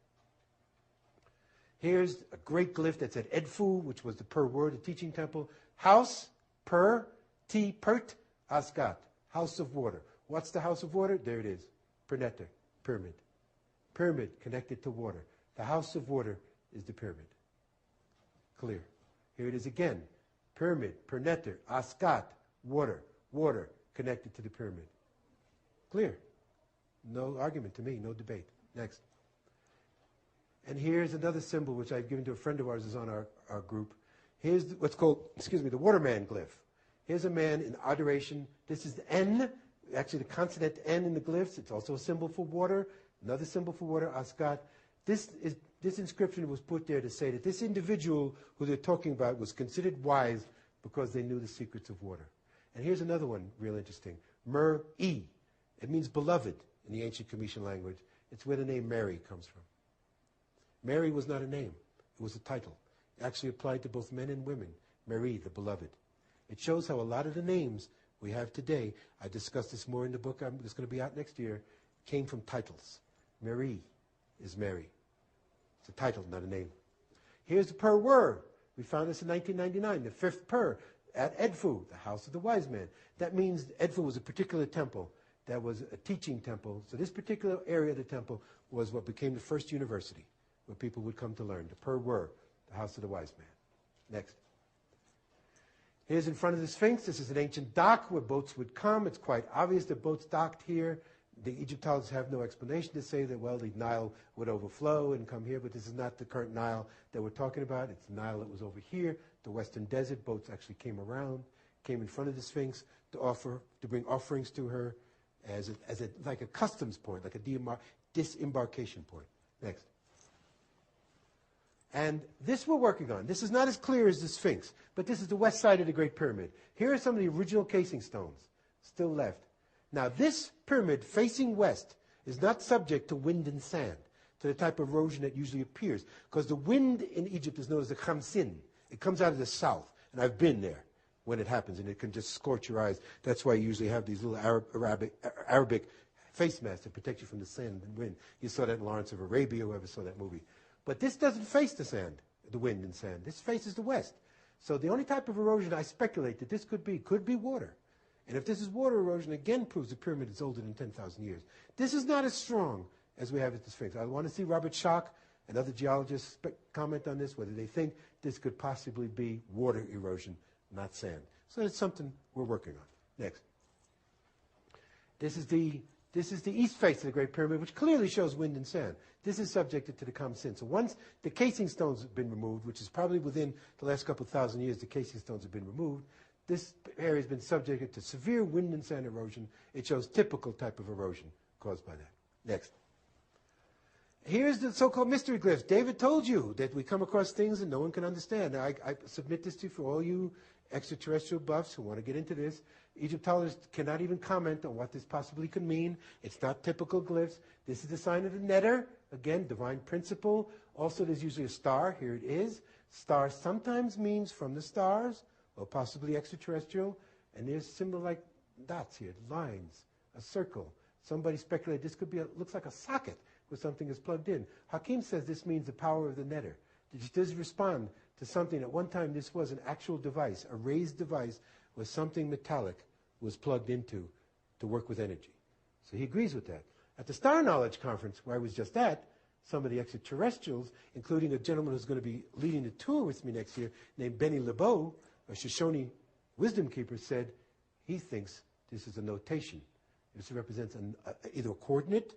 Speaker 2: Here's a great glyph that's at Edfu, which was the Per word, a teaching temple. House, Per, T, Pert, Asgat, house of water. What's the house of water? There it is. Perneter, pyramid. Pyramid connected to water. The house of water is the pyramid. Clear. Here it is again. Pyramid, Perneter, Asgat, water. Water connected to the pyramid. Clear. No argument to me, no debate. Next. And here's another symbol which I've given to a friend of ours who's on our group. Here's what's called, the waterman glyph. Here's a man in adoration. This is the N, actually the consonant N in the glyphs. It's also a symbol for water. Another symbol for water, Asgat. This inscription was put there to say that this individual who they're talking about was considered wise because they knew the secrets of water. And here's another one, real interesting. Mer-E. It means beloved in the ancient Comitian language. It's where the name Mary comes from. Mary was not a name. It was a title. It actually applied to both men and women. Mary, the beloved. It shows how a lot of the names we have today, I discussed this more in the book that's going to be out next year, came from titles. Mary is Mary. It's a title, not a name. Here's the Per word. We found this in 1999, the fifth Per at Edfu, the house of the wise man. That means Edfu was a particular temple that was a teaching temple. So this particular area of the temple was what became the first university where people would come to learn. The Per word, the house of the wise man. Next. Here's in front of the Sphinx. This is an ancient dock where boats would come. It's quite obvious that boats docked here. The Egyptologists have no explanation to say that, well, the Nile would overflow and come here, but this is not the current Nile that we're talking about. It's the Nile that was over here, the Western Desert. Boats actually came around, came in front of the Sphinx to bring offerings to her as like a customs point, like a disembarkation point. Next. And this we're working on. This is not as clear as the Sphinx, but this is the west side of the Great Pyramid. Here are some of the original casing stones still left. Now, this pyramid facing west is not subject to wind and sand, to the type of erosion that usually appears, because the wind in Egypt is known as the khamsin. It comes out of the south, and I've been there when it happens, and it can just scorch your eyes. That's why you usually have these little Arabic face masks to protect you from the sand and wind. You saw that in Lawrence of Arabia, whoever saw that movie. But this doesn't face the sand, the wind and sand. This faces the west. So the only type of erosion I speculate that this could be water. And if this is water erosion, again proves the pyramid is older than 10,000 years. This is not as strong as we have at the Sphinx. I want to see Robert Schoch and other geologists comment on this, whether they think this could possibly be water erosion, not sand. So it's something we're working on. Next. This is the east face of the Great Pyramid, which clearly shows wind and sand. This is subjected to the khamsin. So once the casing stones have been removed, which is probably within the last couple of thousand years, the casing stones have been removed, this area has been subjected to severe wind and sand erosion. It shows typical type of erosion caused by that. Next. Here's the so-called mystery glyphs. David told you that we come across things that no one can understand. Now, I submit this to you for all you extraterrestrial buffs who want to get into this. Egyptologists cannot even comment on what this possibly could mean. It's not typical glyphs. This is the sign of the netter. Again, divine principle. Also, there's usually a star. Here it is. Star sometimes means from the stars, or possibly extraterrestrial. And there's symbol like dots here, lines, a circle. Somebody speculated this could be, looks like a socket where something is plugged in. Hakim says this means the power of the netter. It does respond to something. At one time, this was an actual device, a raised device where something metallic was plugged into to work with energy. So he agrees with that. At the Star Knowledge Conference, where I was just at, some of the extraterrestrials, including a gentleman who's going to be leading the tour with me next year, named Benny LeBeau, a Shoshone wisdom keeper, said he thinks this is a notation. This represents either a coordinate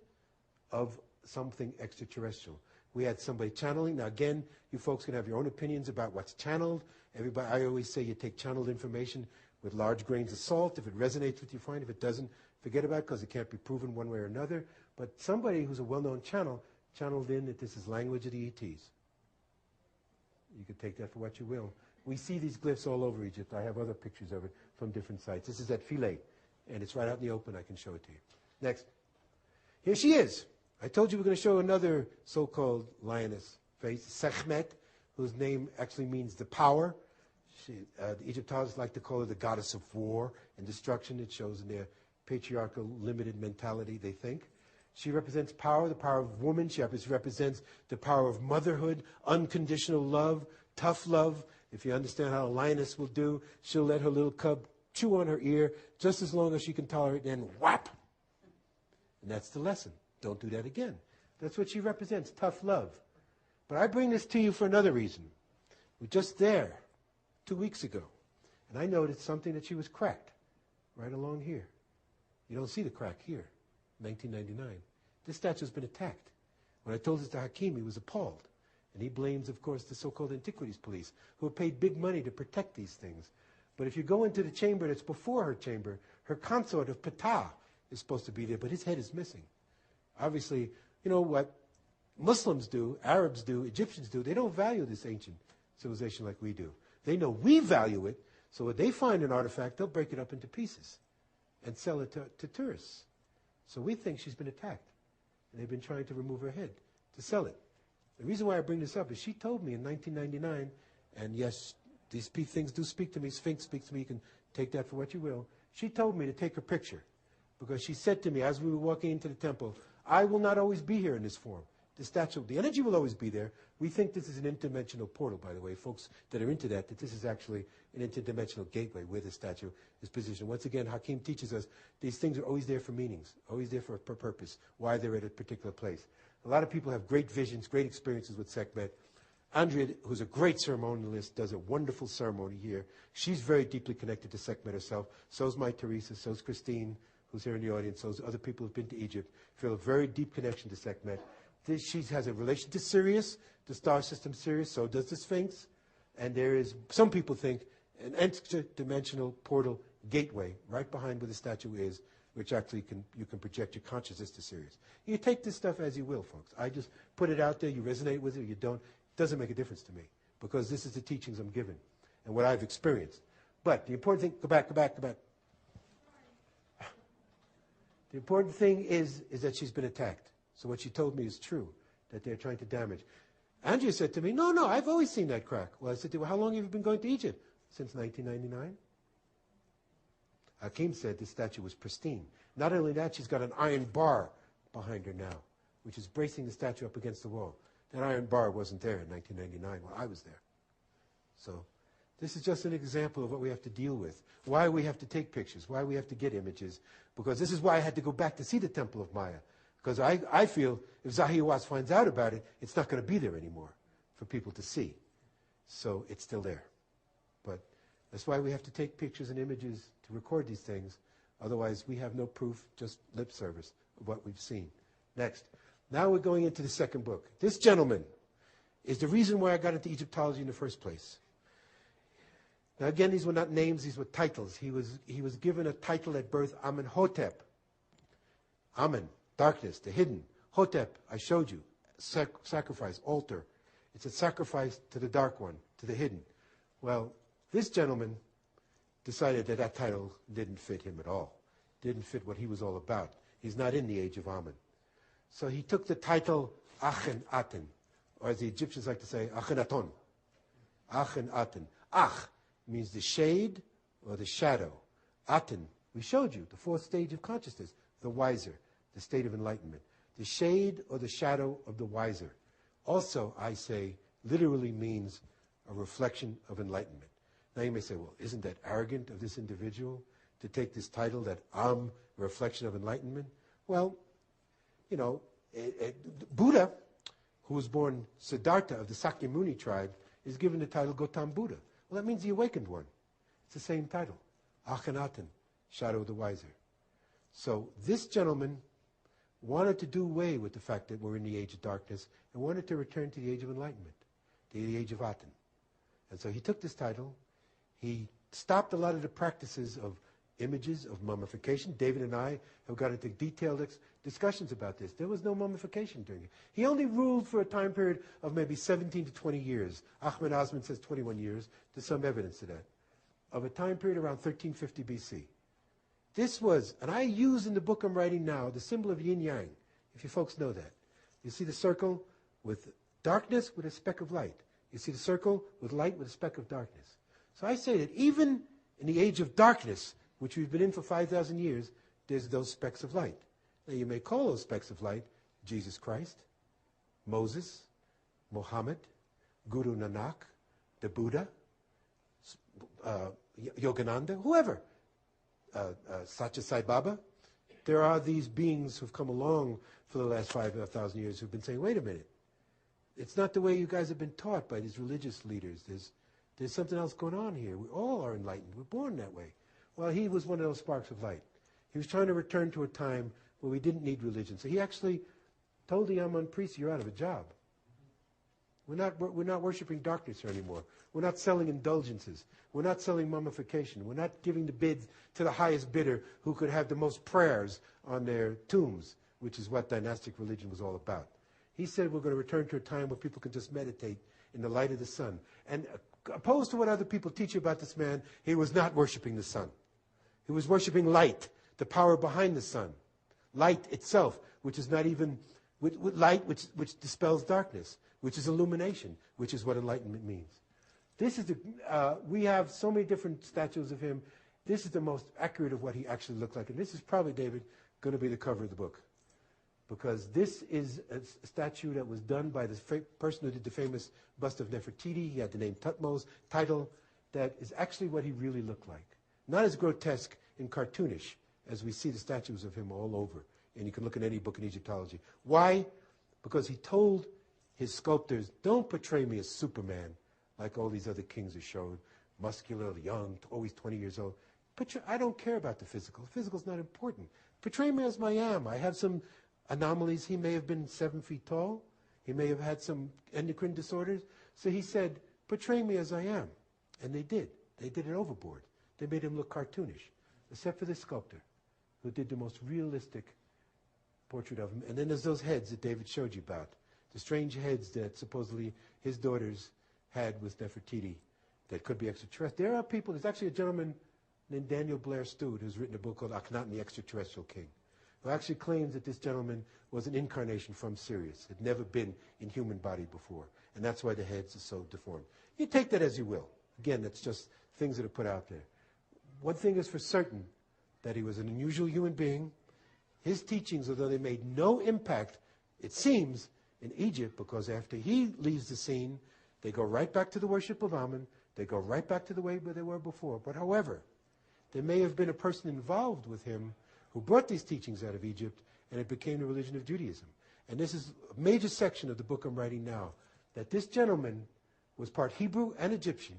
Speaker 2: of something extraterrestrial. We had somebody channeling. Now, again, you folks can have your own opinions about what's channeled. Everybody, I always say you take channeled information with large grains of salt. If it resonates with you, fine. If it doesn't, forget about it because it can't be proven one way or another. But somebody who's a well-known channeled in that this is language of the ETs. You can take that for what you will. We see these glyphs all over Egypt. I have other pictures of it from different sites. This is at Philae, and it's right out in the open. I can show it to you. Next. Here she is. I told you we're going to show another so-called lioness face, Sekhmet, whose name actually means the power. The Egyptologists like to call her the goddess of war and destruction. It shows in their patriarchal, limited mentality, they think. She represents power, the power of woman. She represents the power of motherhood, unconditional love, tough love. If you understand how a lioness will do, she'll let her little cub chew on her ear just as long as she can tolerate, and then whap. And that's the lesson. Don't do that again. That's what she represents, tough love. But I bring this to you for another reason. We're just there 2 weeks ago, and I noticed something that she was cracked right along here. You don't see the crack here, 1999. This statue's been attacked. When I told this to Hakim, he was appalled. And he blames, of course, the so-called antiquities police, who have paid big money to protect these things. But if you go into the chamber that's before her chamber, her consort of Ptah is supposed to be there, but his head is missing. Obviously, you know what Muslims do, Arabs do, Egyptians do, they don't value this ancient civilization like we do. They know we value it, so when they find an artifact, they'll break it up into pieces and sell it to tourists. So we think she's been attacked. And they've been trying to remove her head to sell it. The reason why I bring this up is she told me in 1999, and yes, these things do speak to me, Sphinx speaks to me, you can take that for what you will. She told me to take her picture because she said to me as we were walking into the temple, I will not always be here in this form. The statue, the energy will always be there. We think this is an interdimensional portal, by the way. Folks that are into that this is actually an interdimensional gateway where the statue is positioned. Once again, Hakim teaches us these things are always there for meanings, always there for a purpose, why they're at a particular place. A lot of people have great visions, great experiences with Sekhmet. Andrea, who's a great ceremonialist, does a wonderful ceremony here. She's very deeply connected to Sekhmet herself. So's my Teresa, so's Christine, who's here in the audience, so's other people who've been to Egypt, feel a very deep connection to Sekhmet. She has a relation to Sirius, the star system Sirius, so does the Sphinx. And there is, some people think, an interdimensional portal gateway right behind where the statue is, which actually you can project your consciousness to Sirius. You take this stuff as you will, folks. I just put it out there. You resonate with it or you don't. It doesn't make a difference to me because this is the teachings I'm given and what I've experienced. But the important thing, go back. The important thing is that she's been attacked. So what she told me is true, that they're trying to damage. Andrea said to me, no, I've always seen that crack. Well, I said to her, well, how long have you been going to Egypt? Since 1999. Hakim said this statue was pristine. Not only that, she's got an iron bar behind her now, which is bracing the statue up against the wall. That iron bar wasn't there in 1999 when I was there. So this is just an example of what we have to deal with, why we have to take pictures, why we have to get images, because this is why I had to go back to see the Temple of Maya. Because I feel if Zahi Hawass finds out about it, it's not going to be there anymore for people to see. So it's still there. But that's why we have to take pictures and images to record these things. Otherwise, we have no proof, just lip service of what we've seen. Next. Now we're going into the second book. This gentleman is the reason why I got into Egyptology in the first place. Now again, these were not names, these were titles. He was given a title at birth, Amenhotep. Amen, darkness, the hidden. Hotep, I showed you, sacrifice, altar. It's a sacrifice to the dark one, to the hidden. Well, this gentleman decided that that title didn't fit him at all. Didn't fit what he was all about. He's not in the age of Amen. So he took the title Akhenaten, or as the Egyptians like to say, Akhenaton. Akhenaten. Ach means the shade or the shadow. Aten, we showed you, the fourth stage of consciousness, the wiser, the state of enlightenment. The shade or the shadow of the wiser. Also, I say, literally means a reflection of enlightenment. Now you may say, well, isn't that arrogant of this individual to take this title that I'm a reflection of enlightenment? Well, you know, Buddha, who was born Siddhartha of the Sakyamuni tribe, is given the title Gautam Buddha. Well, that means the awakened one. It's the same title. Akhenaten, shadow of the wiser. So this gentleman wanted to do away with the fact that we're in the age of darkness and wanted to return to the age of enlightenment, the age of Aten. And so he took this title. He stopped a lot of the practices of images, of mummification. David and I have got into detailed discussions about this. There was no mummification during it. He only ruled for a time period of maybe 17 to 20 years. Ahmed Osman says 21 years. There's some evidence to that. Of a time period around 1350 BC. This was, and I use in the book I'm writing now, the symbol of yin-yang, if you folks know that. You see the circle with darkness with a speck of light. You see the circle with light with a speck of darkness. So I say that even in the age of darkness, which we've been in for 5,000 years, there's those specks of light. Now you may call those specks of light Jesus Christ, Moses, Muhammad, Guru Nanak, the Buddha, Yogananda, whoever. Satya Sai Baba. There are these beings who've come along for the last 5,000 years who've been saying, wait a minute, it's not the way you guys have been taught by these religious leaders. There's something else going on here. We all are enlightened. We're born that way. Well, he was one of those sparks of light. He was trying to return to a time where we didn't need religion. So he actually told the Amman priests, you're out of a job. We're not worshiping darkness here anymore. We're not selling indulgences. We're not selling mummification. We're not giving the bids to the highest bidder who could have the most prayers on their tombs, which is what dynastic religion was all about. He said we're going to return to a time where people can just meditate in the light of the sun. And opposed to what other people teach you about this man, he was not worshiping the sun. He was worshiping light, the power behind the sun. Light itself, which is not even, with light which dispels darkness, which is illumination, which is what enlightenment means. This is we have so many different statues of him. This is the most accurate of what he actually looked like. And this is probably, David, going to be the cover of the book. Because this is a statue that was done by the person who did the famous bust of Nefertiti. He had the name Tutmo's title. That is actually what he really looked like. Not as grotesque and cartoonish as we see the statues of him all over. And you can look at any book in Egyptology. Why? Because he told his sculptors, don't portray me as Superman, like all these other kings are shown, muscular, young, always 20 years old. I don't care about the physical. The physical's not important. Portray me as I am. I have some anomalies. He may have been 7 feet tall. He may have had some endocrine disorders. So he said, portray me as I am. And they did. They did it overboard. They made him look cartoonish, except for the sculptor, who did the most realistic portrait of him. And then there's those heads that David showed you about, the strange heads that supposedly his daughters had with Nefertiti that could be extraterrestrial. There are people, there's actually a gentleman named Daniel Blair Stewart who's written a book called Akhenaten, the Extraterrestrial King, who actually claims that this gentleman was an incarnation from Sirius, had never been in human body before. And that's why the heads are so deformed. You take that as you will. Again, that's just things that are put out there. One thing is for certain, that he was an unusual human being. His teachings, although they made no impact, it seems, in Egypt, because after he leaves the scene, they go right back to the worship of Amun. They go right back to the way where they were before. But however, there may have been a person involved with him who brought these teachings out of Egypt, and it became the religion of Judaism. And this is a major section of the book I'm writing now, that this gentleman was part Hebrew and Egyptian.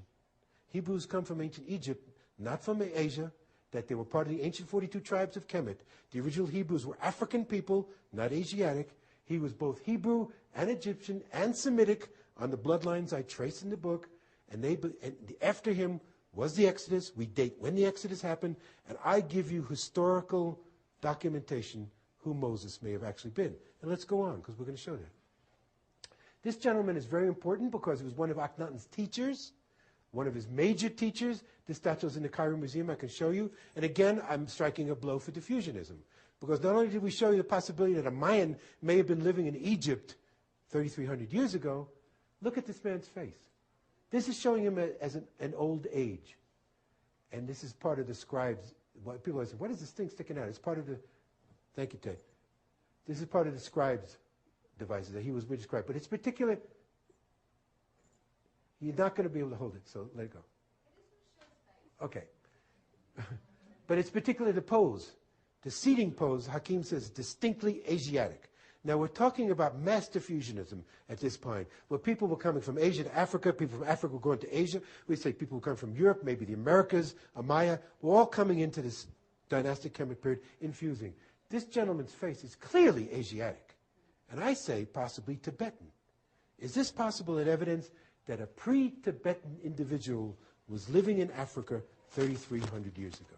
Speaker 2: Hebrews come from ancient Egypt, not from Asia, that they were part of the ancient 42 tribes of Kemet. The original Hebrews were African people, not Asiatic. He was both Hebrew and Egyptian and Semitic on the bloodlines I trace in the book. And after him was the Exodus. We date when the Exodus happened. And I give you historical documentation who Moses may have actually been. And let's go on, because we're going to show that. This gentleman is very important because he was one of Akhenaten's teachers, one of his major teachers. This statue is in the Cairo Museum. I can show you. And again, I'm striking a blow for diffusionism. Because not only did we show you the possibility that a Mayan may have been living in Egypt 3,300 years ago, look at this man's face. This is showing him as an old age. And this is part of the scribes. People are saying, what is this thing sticking out? It's part of the, thank you, Ted. This is part of the scribes' devices that he was with scribe. But it's particular, you're not going to be able to hold it, so let it go. Okay. But it's particularly the pose. The seating pose, Hakim says, distinctly Asiatic. Now, we're talking about mass diffusionism at this point, where people were coming from Asia to Africa, people from Africa were going to Asia. We say people who come from Europe, maybe the Americas, Amaya, were all coming into this dynastic Kemet period, infusing. This gentleman's face is clearly Asiatic, and I say possibly Tibetan. Is this possible in evidence that a pre-Tibetan individual was living in Africa 3,300 years ago?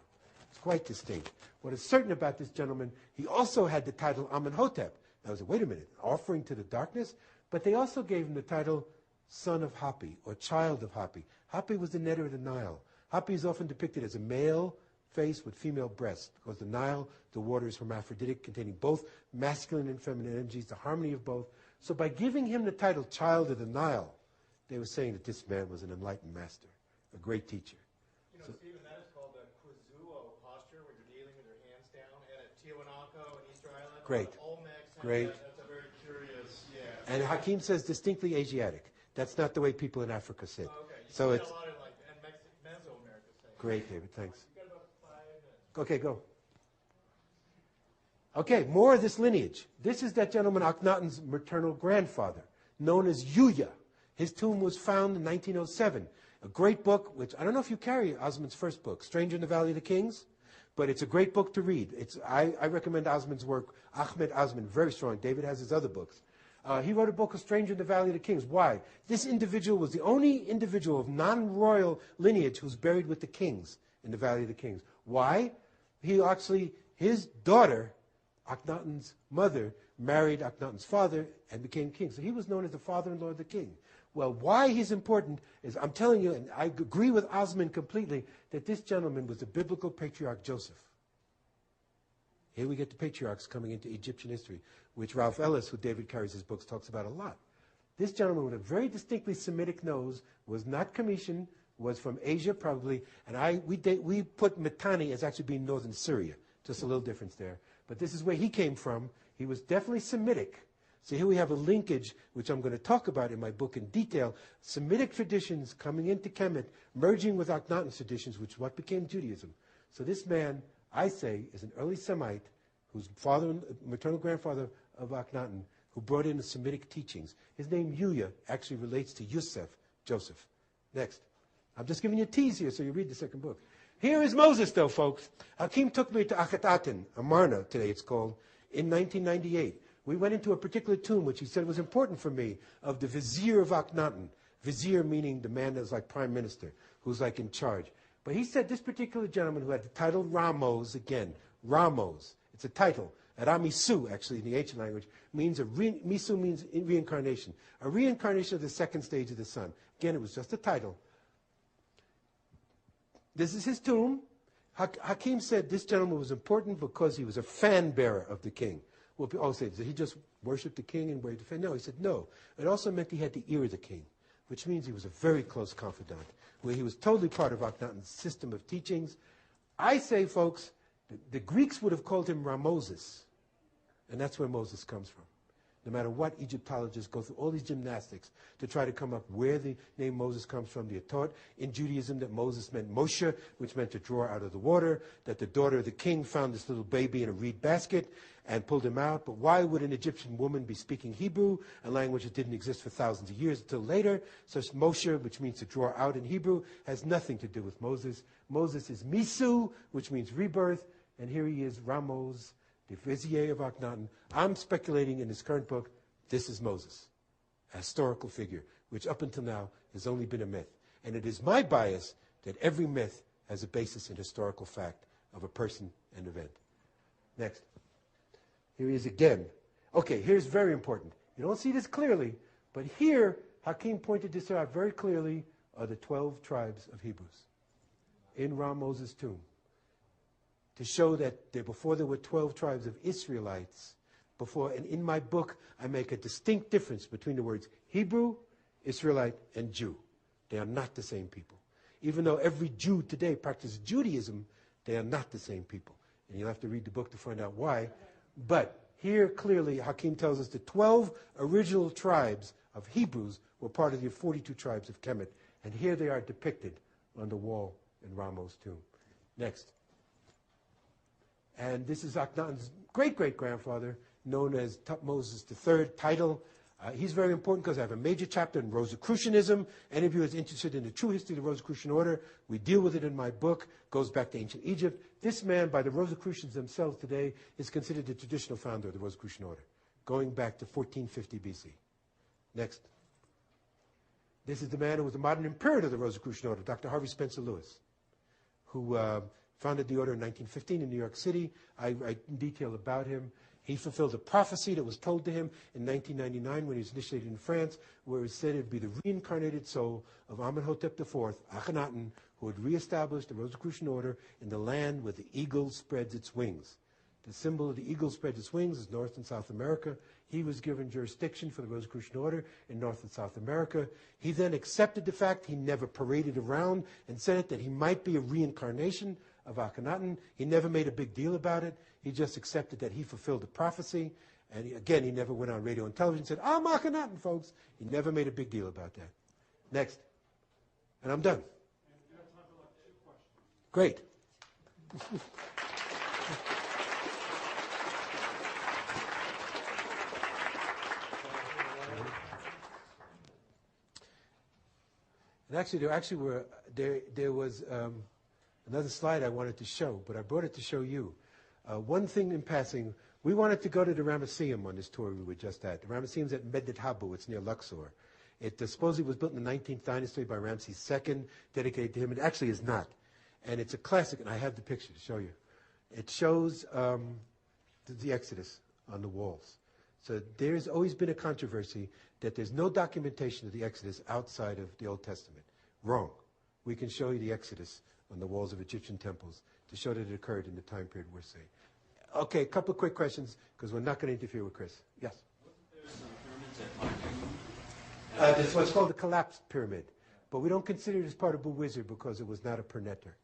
Speaker 2: It's quite distinct. What is certain about this gentleman, he also had the title Amenhotep. Now, I said, wait a minute, offering to the darkness? But they also gave him the title son of Hapi, or child of Hapi. Hapi was the netter of the Nile. Hapi is often depicted as a male face with female breasts, because the Nile, the water is hermaphroditic, containing both masculine and feminine energies, the harmony of both. So by giving him the title child of the Nile, they were saying that this man was an enlightened master, a great teacher.
Speaker 4: You know, Stephen, that is called the Kuzuo posture, where you're kneeling with your hands down. And at Tiwanaku and Easter Island,
Speaker 2: Great.
Speaker 4: Olmecs have
Speaker 2: Great.
Speaker 4: That's a very curious, yeah.
Speaker 2: And Hakim says distinctly Asiatic. That's not the way people in Africa sit.
Speaker 4: Oh, okay. You
Speaker 2: So
Speaker 4: see
Speaker 2: it's
Speaker 4: a lot of, like, and Mesoamerica say.
Speaker 2: great, David. Thanks.
Speaker 4: You got about 5 minutes.
Speaker 2: Okay, go. Okay, more of this lineage. This is that gentleman Akhenaten's maternal grandfather, known as Yuya. His tomb was found in 1907. A great book, which I don't know if you carry Osman's first book, Stranger in the Valley of the Kings, but it's a great book to read. I recommend Osman's work. Ahmed Osman, very strong. David has his other books. He wrote a book of Stranger in the Valley of the Kings. Why? This individual was the only individual of non-royal lineage who's buried with the kings in the Valley of the Kings. Why? His daughter, Akhenaten's mother, married Akhenaten's father and became king. So he was known as the father-in-law of the king. Well, why he's important is, I'm telling you, and I agree with Osman completely, that this gentleman was the biblical patriarch Joseph. Here we get the patriarchs coming into Egyptian history, which Ralph Ellis, who David carries his books, talks about a lot. This gentleman with a very distinctly Semitic nose was not Commission, was from Asia probably, and we put Mitanni as actually being northern Syria. Just a little difference there. But this is where he came from. He was definitely Semitic. So here we have a linkage, which I'm going to talk about in my book in detail. Semitic traditions coming into Kemet, merging with Akhenaten's traditions, which is what became Judaism. So this man, I say, is an early Semite, whose maternal grandfather of Akhenaten, who brought in the Semitic teachings. His name, Yuya, actually relates to Yosef, Joseph. Next. I'm just giving you a tease here so you read the second book. Here is Moses, though, folks. Hakim took me to Akhetaten, Amarna today it's called, in 1998. We went into a particular tomb, which he said was important for me, of the vizier of Akhenaten. Vizier meaning the man that's like prime minister, who's like in charge. But he said this particular gentleman who had the title Ramos, again, Ramos, it's a title. Ramisu, actually, in the ancient language, means Misu means reincarnation. A reincarnation of the second stage of the sun. Again, it was just a title. This is his tomb. Hakim said this gentleman was important because he was a fan bearer of the king. Well, people always say, did he just worship the king and wave the fan? No, he said no. It also meant he had the ear of the king, which means he was a very close confidant, where he was totally part of Akhenaten's system of teachings. I say, folks, the Greeks would have called him Ramoses, and that's where Moses comes from. No matter what, Egyptologists go through all these gymnastics to try to come up where the name Moses comes from. They are taught in Judaism that Moses meant Moshe, which meant to draw out of the water, that the daughter of the king found this little baby in a reed basket and pulled him out. But why would an Egyptian woman be speaking Hebrew, a language that didn't exist for thousands of years until later? So Moshe, which means to draw out in Hebrew, has nothing to do with Moses. Moses is Misu, which means rebirth, and here he is, Ramos, the vizier of Akhenaten. I'm speculating in this current book, this is Moses, a historical figure, which up until now has only been a myth. And it is my bias that every myth has a basis in historical fact of a person and event. Next. Here he is again. Okay, here's very important. You don't see this clearly, But here, Hakim pointed this out very clearly, are the 12 tribes of Hebrews in Moses' tomb, to show that before there were 12 tribes of Israelites, and in my book, I make a distinct difference between the words Hebrew, Israelite, and Jew. They are not the same people. Even though every Jew today practices Judaism, they are not the same people. And you'll have to read the book to find out why. But here, clearly, Hakim tells us the 12 original tribes of Hebrews were part of the 42 tribes of Kemet. And here they are depicted on the wall in Ramo's tomb. Next. And this is Akhenaten's great-great-grandfather, known as Tutmosis III title. He's very important because I have a major chapter in Rosicrucianism. Any of you who is interested in the true history of the Rosicrucian order, we deal with it in my book. Goes back to ancient Egypt. This man, by the Rosicrucians themselves today, is considered the traditional founder of the Rosicrucian order, going back to 1450 BC. Next. This is the man who was the modern imperator of the Rosicrucian order, Dr. Harvey Spencer Lewis, who founded the order in 1915 in New York City. I write in detail about him. He fulfilled a prophecy that was told to him in 1999 when he was initiated in France, where it said it would be the reincarnated soul of Amenhotep IV, Akhenaten, who would reestablish the Rosicrucian order in the land where the eagle spreads its wings. The symbol of the eagle spreads its wings is North and South America. He was given jurisdiction for the Rosicrucian order in North and South America. He then accepted the fact, he never paraded around and said it, that he might be a reincarnation of Akhenaten. He never made a big deal about it. He just accepted that he fulfilled the prophecy. And again, he never went on radio and television and said, I'm Akhenaten, folks. He never made a big deal about that. Next. And I'm done. Great. And actually, there was another slide I wanted to show, but I brought it to show you. One thing in passing, we wanted to go to the Ramesseum on this tour we were just at. The Ramesseum is at Meddet Habu. It's near Luxor. It supposedly was built in the 19th dynasty by Ramses II, dedicated to him. It actually is not. And it's a classic, and I have the picture to show you. It shows the Exodus on the walls. So there's always been a controversy that there's no documentation of the Exodus outside of the Old Testament. Wrong. We can show you the Exodus on the walls of Egyptian temples to show that it occurred in the time period we're saying. Okay, a couple of quick questions, because we're not going to interfere with Chris. Yes?
Speaker 5: Wasn't there some pyramids at
Speaker 2: This is what's called the collapsed pyramid. But we don't consider it as part of Buwizard because it was not a pernetter.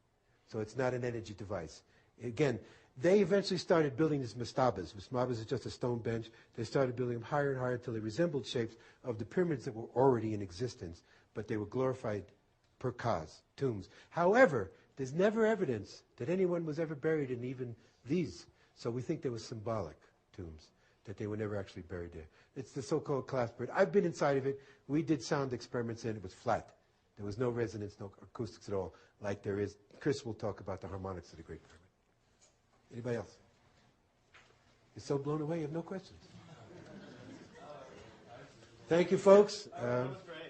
Speaker 2: So it's not an energy device. Again, they eventually started building these mastabas. Mastabas is just a stone bench. They started building them higher and higher until they resembled shapes of the pyramids that were already in existence, but they were glorified perkas, tombs. However, there's never evidence that anyone was ever buried in even these. So we think they were symbolic tombs, that they were never actually buried there. It's the so-called collapsed pyramid. I've been inside of it. We did sound experiments in it. It was flat. There was no resonance, no acoustics at all, like there is. Chris will talk about the harmonics of the Great Pyramid. Anybody else? You're so blown away, you have no questions. Thank you, folks.
Speaker 4: That was great.